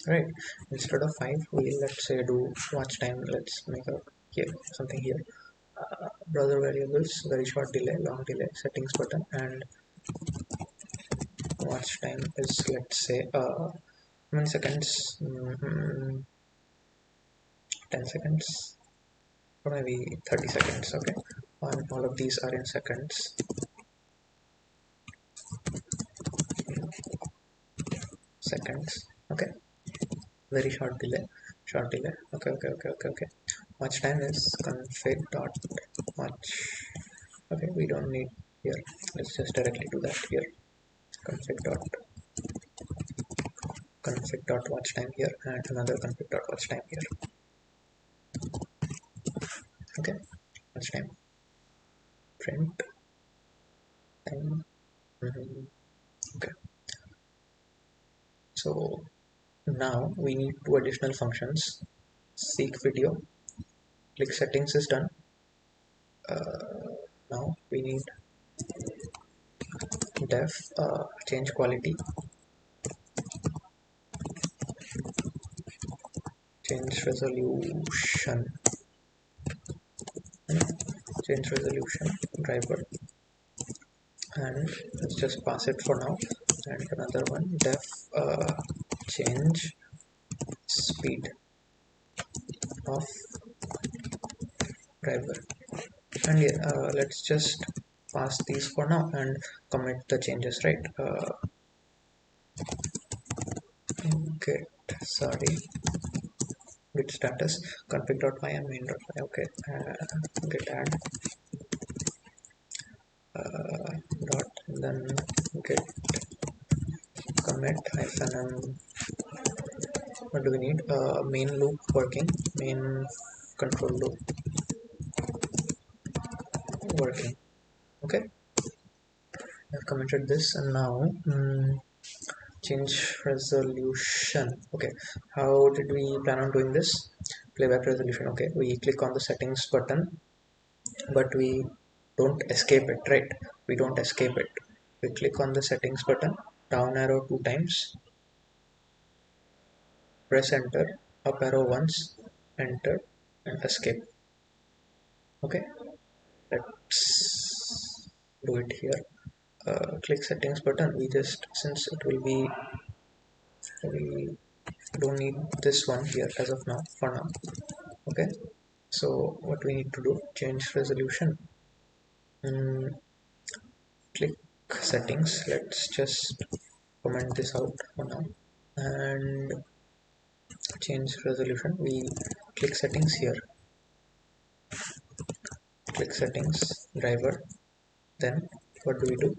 right, instead of 5 we, let's say, do watch time. Let's make a here something here. Browser variables, very short delay, long delay, settings button, and watch time is, let's say, how many seconds? 10 seconds or maybe 30 seconds. Okay, and all of these are in seconds. Okay, very short delay. Okay. Watch time is config dot watch. Okay, we don't need here, let's just directly do that here. config dot watch time here, and another config dot watch time here. Okay, watch time, print time. Okay, so now we need two additional functions. Seek video, click settings is done. Now we need dev, change quality, change resolution, driver, and let's just pass it for now. And another one, dev, change speed of driver. And yeah, let's just pass these for now and commit the changes, right? Okay, sorry, git status config.py and main.py. Okay, git add dot, then git commit hyphen m. What do we need? Main loop working, main control loop working. Okay, I've commented this, and now change resolution. Okay, how did we plan on doing this? Playback resolution. Okay, we click on the settings button, but we don't escape it, right? We don't escape it. We click on the settings button, down arrow 2 times, press enter, up arrow once, enter, and escape. Okay, let's do it here. Click settings button. We just, since it will be, we don't need this one here as of now, for now. Okay, so what we need to do, change resolution, click settings. Let's just comment this out for now and change resolution. We click settings here, click settings, driver, then what do we do?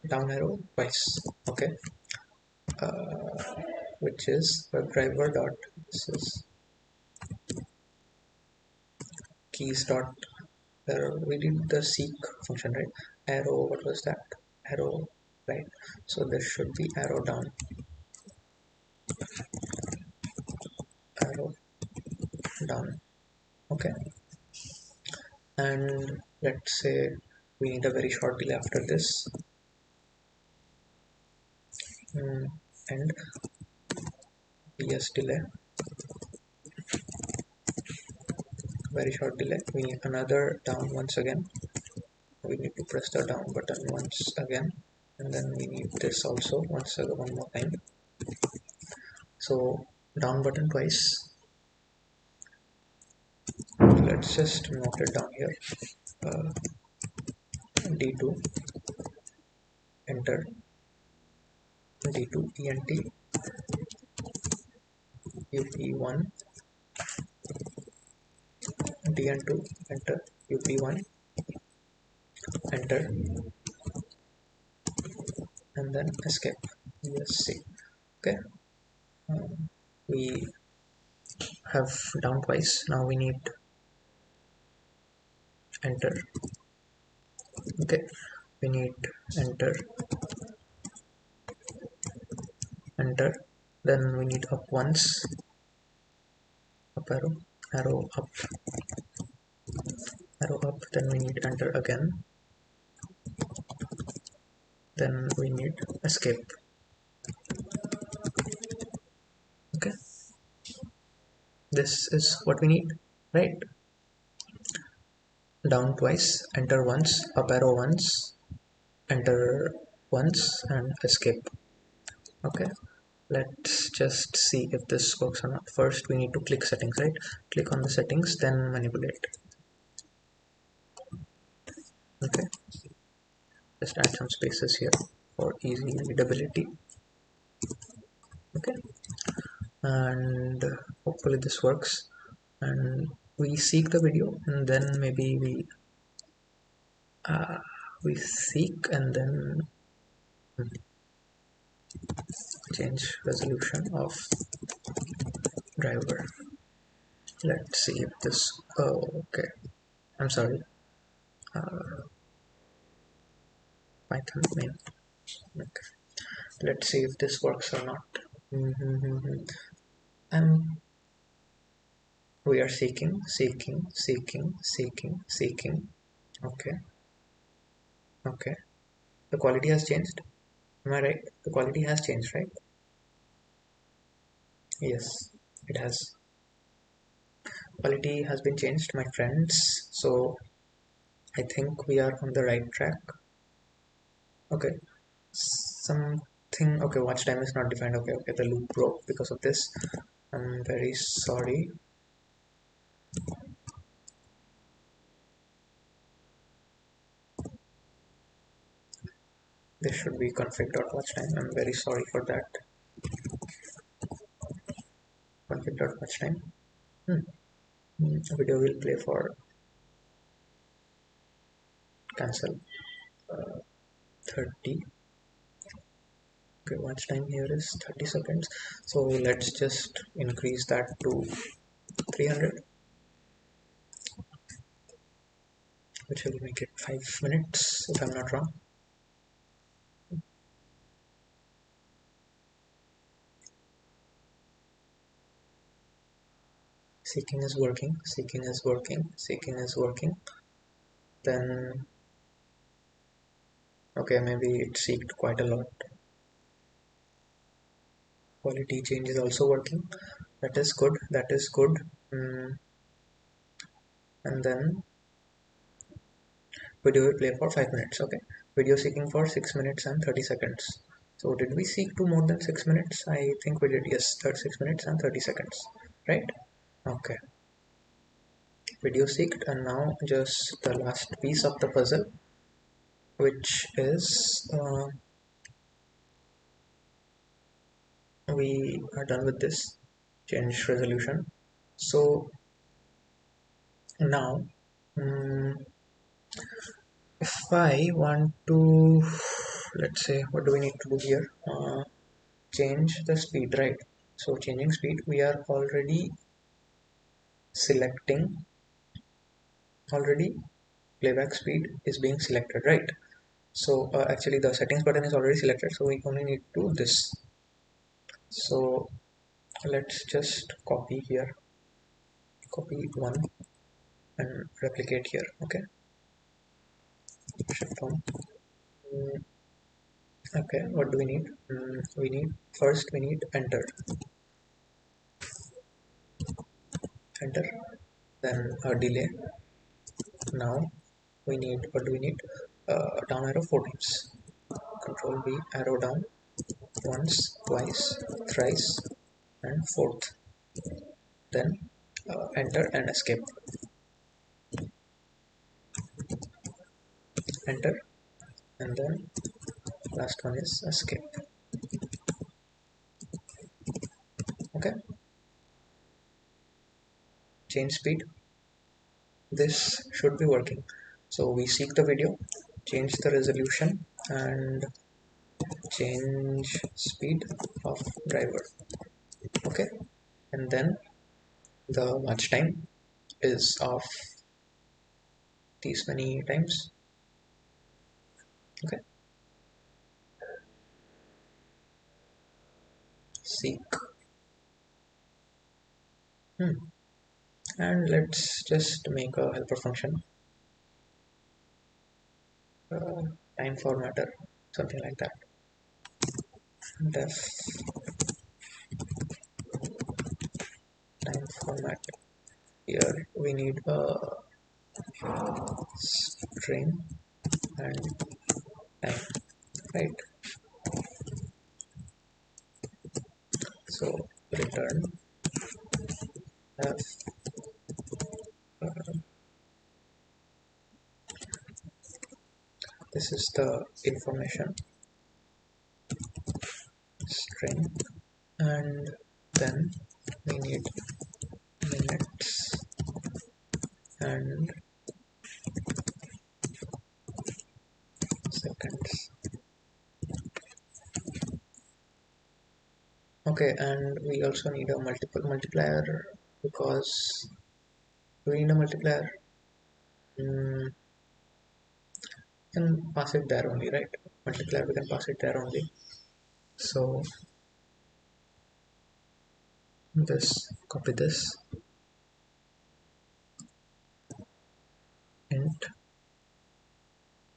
Down arrow twice. Okay, which is WebDriver dot, this is keys dot, we did the seek function, right? Arrow, what was that? Arrow, right? So there should be arrow down, arrow down. Okay, and let's say we need a very short delay after this, and yes, delay, very short delay. We need another down once again. We need to press the down button once again, and then we need this also one more time. So down button twice. Let's just note it down here. D2 enter, D2 ENT, UP1 DN2 enter, UP1 enter, and then escape. Yes, see. Okay, we have down twice. Now we need enter. Okay, we need enter, enter, then we need up once, up arrow, arrow up, arrow up, then we need enter again, then we need escape. Okay, this is what we need, right? Down twice, enter once, up arrow once, enter once, and escape. Okay, let's just see if this works or not. First we need to click settings, right? Click on the settings, then manipulate. Okay, just add some spaces here for easy readability. Okay, and hopefully this works, and we seek the video, and then maybe we seek and then change resolution of driver. Let's see if this, oh okay, I'm sorry, Python main. Okay, let's see if this works or not. And we are seeking. Okay, okay, the quality has changed. Am I right? The quality has changed, right? Yes, it has. Quality has been changed, my friends. So I think we are on the right track. Okay, something, okay, watch time is not defined. Okay, the loop broke because of this. I'm very sorry. This should be config.watch time. I'm very sorry for that. Watch time. Video will play for cancel 30. Okay, watch time here is 30 seconds. So let's just increase that to 300, which will make it 5 minutes if I'm not wrong. Seeking is working, seeking is working, seeking is working. Then, okay, maybe it seeked quite a lot. Quality change is also working. That is good, that is good. And then video will play for 5 minutes. Okay, video seeking for 6 minutes and 30 seconds. So did we seek to more than 6 minutes? I think we did. Yes, 36 minutes and 30 seconds, right? Okay, video seeked, and now just the last piece of the puzzle, which is we are done with this. Change resolution. So now if I want to, let's say, what do we need to do here? Change the speed, right? So changing speed, we are already selecting, already playback speed is being selected, right? So actually the settings button is already selected, so we only need to do this. So let's just copy here, copy one and replicate here. Okay, shift one. Okay, what do we need? We need, first we need enter, then a delay. Now we need, what do we need? Down arrow 4 times, control V, arrow down once, twice, thrice, and fourth. Then enter and escape. Enter, and then last one is escape. Okay, change speed, this should be working. So we seek the video, change the resolution, and change speed of driver. Okay, and then the watch time is of these many times. Okay, seek, and let's just make a helper function, time formatter, something like that. Def time format. Here we need a string and time, right? So return f this is the information string, and then we need minutes and seconds. Okay, and we also need a multiplier, because we need a multiplier. You can pass it there only, right? Multiplier, we can pass it there only. So this, copy this, int,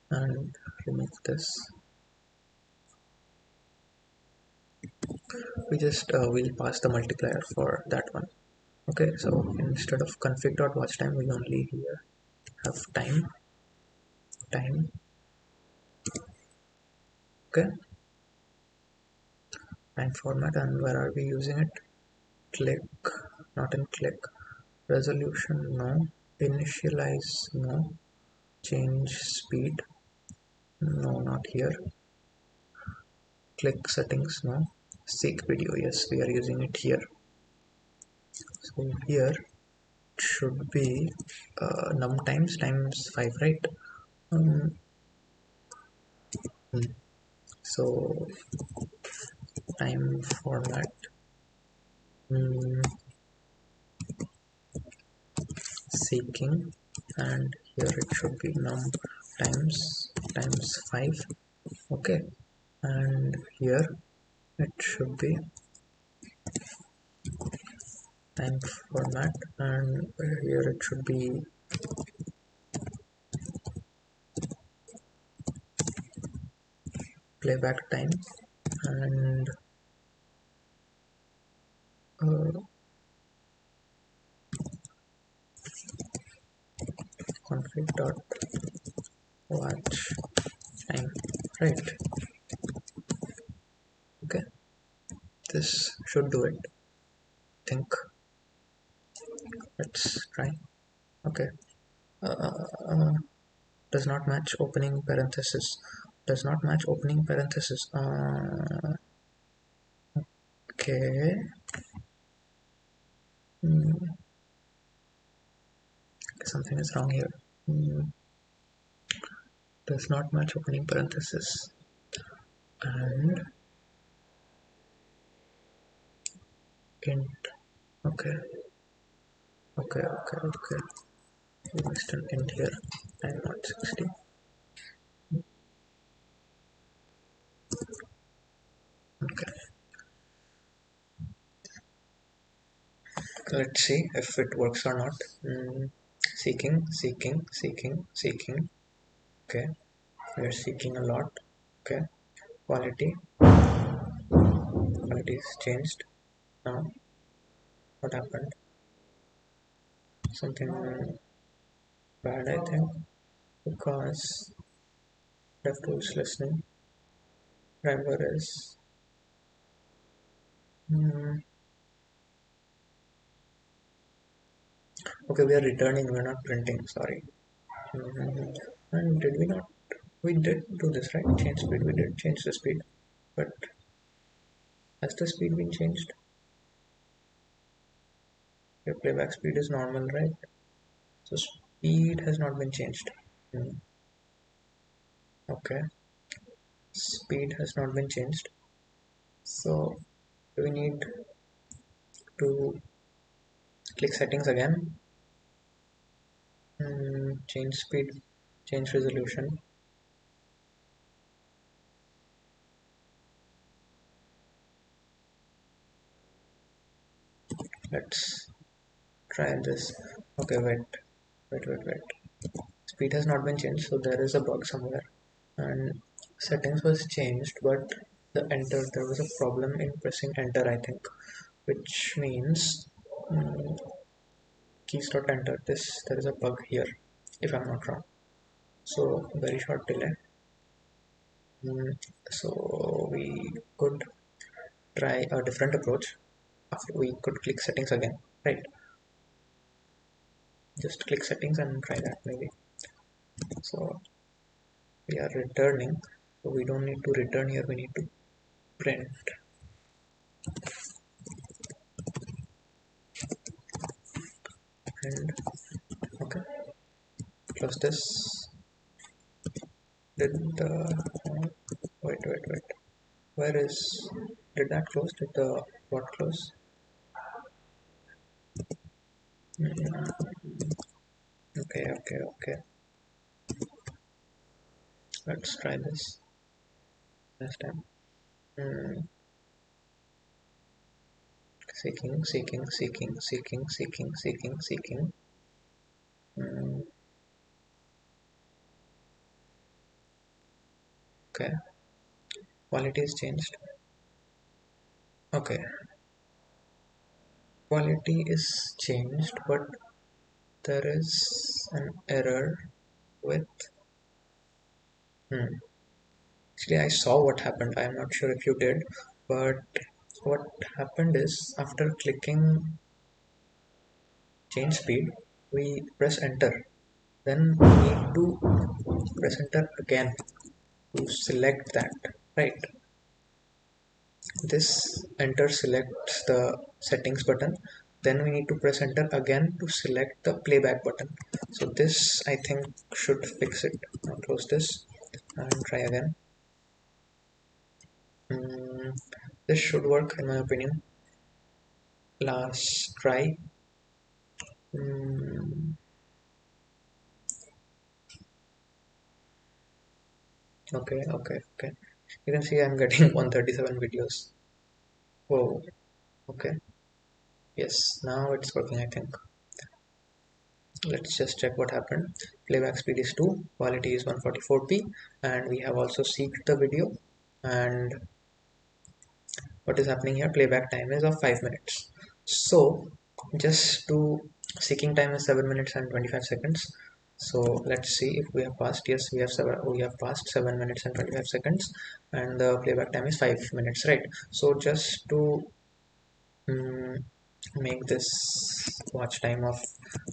and remove this. We just will pass the multiplier for that one. Okay, so instead of config.watchtime, we only here have time. Okay, time format, and where are we using it? Click, not in click. Resolution, no. Initialize, no. Change speed, no, not here. Click settings, no. Seek video, yes, we are using it here. So here should be num times 5, right? Um, so time format, um, seeking, and here it should be num times 5. Okay, and here it should be time format, and here it should be playback time, and uh, config dot watch time, right? Okay, this should do it, I think. Let's try. Okay, does not match opening parenthesis, does not match opening parenthesis. Okay. Hmm, something is wrong here. Does not match opening parenthesis, and int. Okay, okay, we missed an int here. I'm not 60. Okay, let's see if it works or not. Seeking. Okay, we're seeking a lot. Okay, quality is changed. Now what happened? Something bad, I think, because dev2 is listening. Driver is okay. We are returning, we're not printing, sorry. And did we not, we did do this, right? Change speed, we did change the speed, but has the speed been changed? Your playback speed is normal, right? So speed has not been changed. Okay, speed has not been changed, so we need to click settings again. Change speed, change resolution. Let's try this. Okay, wait. Speed has not been changed, so there is a bug somewhere. And settings was changed, but there was a problem in pressing enter, I think, which means keys dot enter. There is a bug here, if I'm not wrong. So very short delay. So we could try a different approach. After we could click settings again, right? Just click settings and try that maybe. So we are returning, so we don't need to return here, we need to print. And okay, close this. Did the wait, where is, did that close, did the what close? Okay, let's try this next time. Seeking. Okay, quality is changed. Okay, quality is changed, but there is an error with actually I saw what happened. I'm not sure if you did, but what happened is after clicking change speed, we press enter, then we need to press enter again to select that, right? This enter selects the settings button, then we need to press enter again to select the playback button. So this I think should fix it. Now close this and try again. This should work in my opinion. Last try. Okay. You can see I'm getting 137 videos. Whoa. Okay. Yes, now it's working I think. Let's just check what happened. Playback speed is 2, quality is 144p, and we have also seeked the video. And what is happening here? Playback time is of 5 minutes. So just to seeking time is 7 minutes and 25 seconds. So let's see if we have passed. Yes, we have passed 7 minutes and 25 seconds, and the playback time is 5 minutes, right? So just to make this watch time of,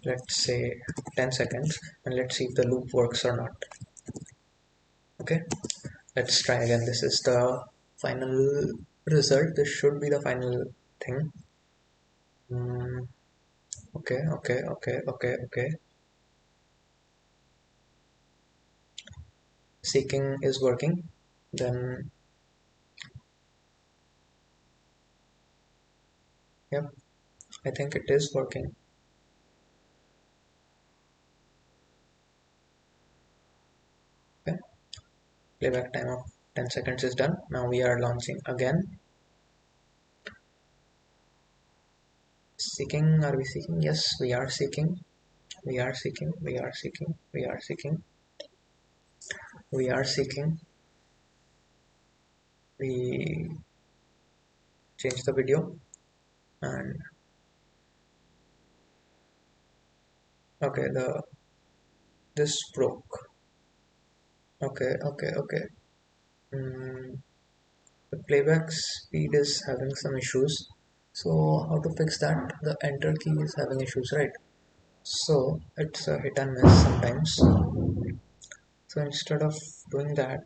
let's say, 10 seconds, and let's see if the loop works or not. Okay, let's try again. This is the final result. This should be the final thing. Okay. Seeking is working. Then yep, I think it is working. Okay, playback time of 10 seconds is done. Now we are launching again. Seeking, are we seeking? Yes, we are seeking. We are seeking. We change the video, and okay, this broke. Okay. The playback speed is having some issues. So how to fix that? The enter key is having issues, right? So it's a hit and miss sometimes. So instead of doing that,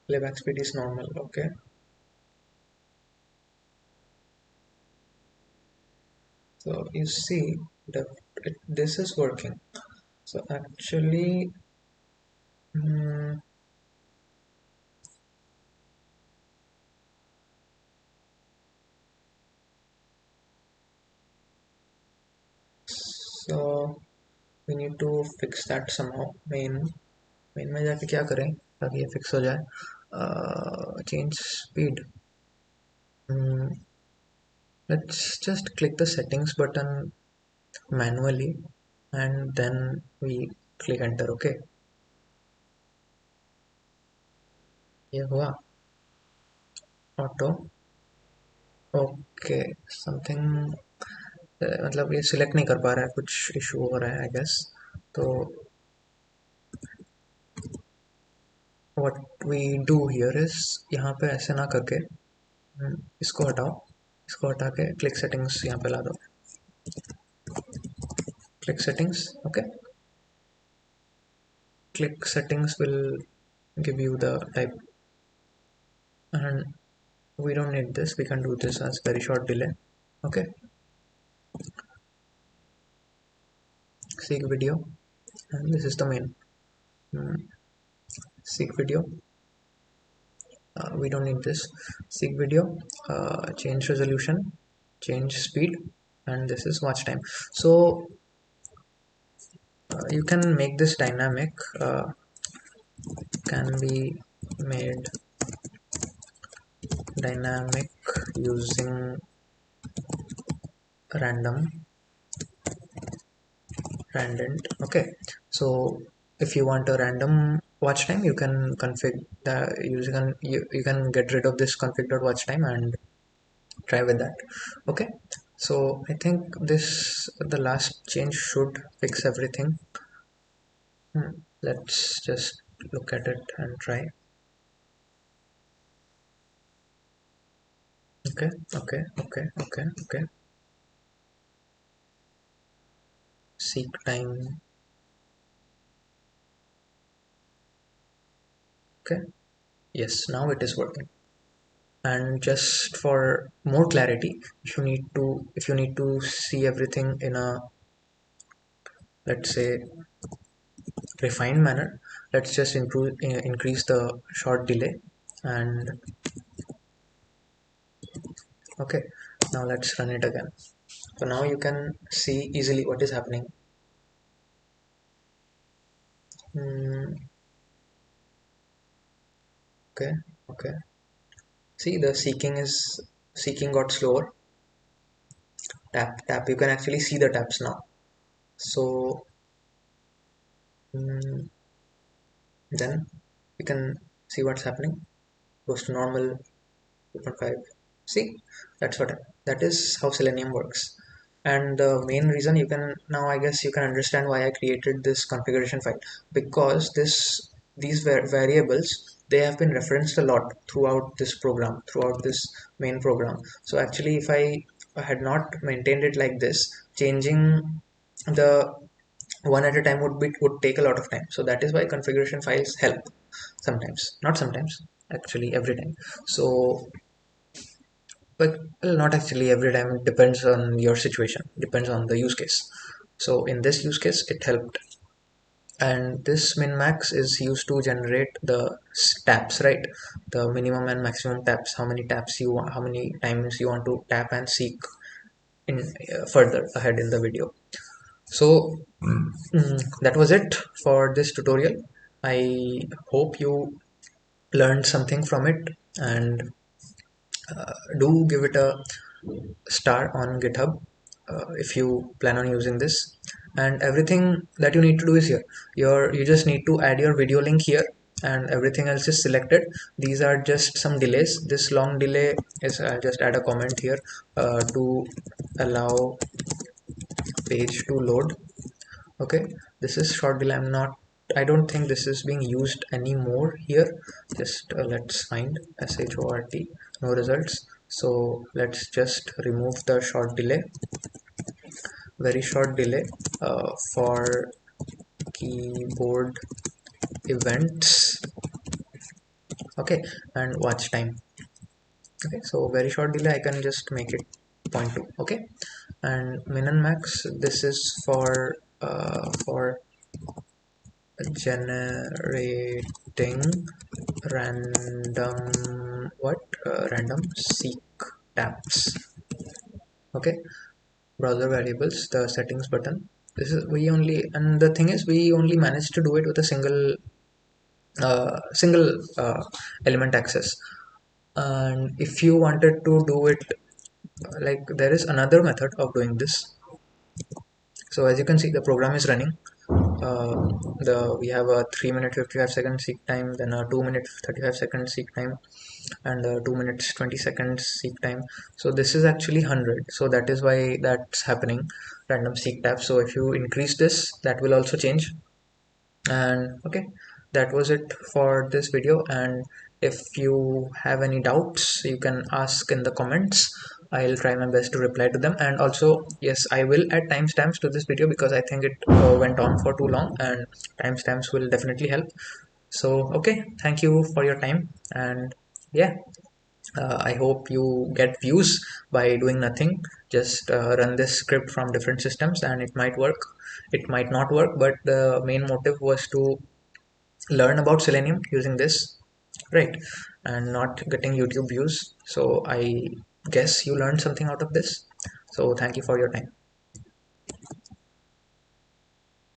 playback speed is normal. Okay. So you see that this is working. So actually, mm, so we need to fix that somehow. Main में जाके क्या करें ताकि ये fix हो जाए. Change speed. Let's just click the settings button manually and then we click enter. Okay, ये हुआ auto. Okay, something मतलब ये सिलेक्ट नहीं कर पा रहा है, कुछ इशू हो रहा है आई गेस. तो what we do here is यहाँ पे ऐसे ना करके इसको हटाओ, इसको हटा के क्लिक सेटिंग्स यहाँ पे ला दो. Click settings. Okay, click settings will give you the type, and we don't need this. We can do this as very short delay. Okay, seek video, and this is the main seek video. We don't need this. Seek video, change resolution, change speed, and this is watch time. So you can make this dynamic, can be made dynamic using random. Okay, so if you want a random watch time, you can config that. You can get rid of this config.watch time and try with that. Okay, so I think the last change should fix everything. Let's just look at it and try. Okay. Seek time. Okay, yes, now it is working. And just for more clarity, if you need to see everything in a, let's say, refined manner, let's just increase the short delay. And okay, now let's run it again. So now you can see easily what is happening. Okay, okay, see, the seeking got slower. Tap, you can actually see the taps now. So mm, then you can see what's happening. Goes to normal, 2.5. See, that is how Selenium works. And the main reason, you can now, I guess you can understand why I created this configuration file, because these variables, they have been referenced a lot throughout this program, throughout this main program. So actually, if I had not maintained it like this, changing the one at a time would take a lot of time. So that is why configuration files help sometimes, not sometimes, actually every time. So, but well, not actually every time, it depends on your situation, depends on the use case. So in this use case it helped. And this min max is used to generate the taps, right? The minimum and maximum taps, how many taps you want, how many times you want to tap and seek in further ahead in the video. So that was it for this tutorial. I hope you learned something from it, and do give it a star on GitHub if you plan on using this. And everything that you need to do is here. You just need to add your video link here, and everything else is selected. These are just some delays. This long delay is, I'll just add a comment here to allow page to load. Okay, this is short delay. I don't think this is being used anymore here. Just let's find short, no results. So let's just remove the short delay, very short delay for keyboard events. Okay, and watch time. Okay, so very short delay, I can just make it 0.2. Okay, and min and max, this is for generating random seek taps. Okay, browser variables, the settings button. This is, we only, and the thing is, we only managed to do it with a single element access. And if you wanted to do it, like, there is another method of doing this. So as you can see, the program is running. We have a 3 minute 55 second seek time, then a 2 minute 35 second seek time, and 2 minutes 20 seconds seek time. So this is actually 100, so that is why that's happening, random seek tab. So if you increase this, that will also change. And okay, that was it for this video. And if you have any doubts, you can ask in the comments. I'll try my best to reply to them. And also, yes, I will add timestamps to this video, because I think it went on for too long, and timestamps will definitely help. So okay, thank you for your time. And yeah, I hope you get views by doing nothing. Just run this script from different systems, and it might work, it might not work, but the main motive was to learn about Selenium using this, right? And not getting YouTube views. So I guess you learned something out of this. So thank you for your time.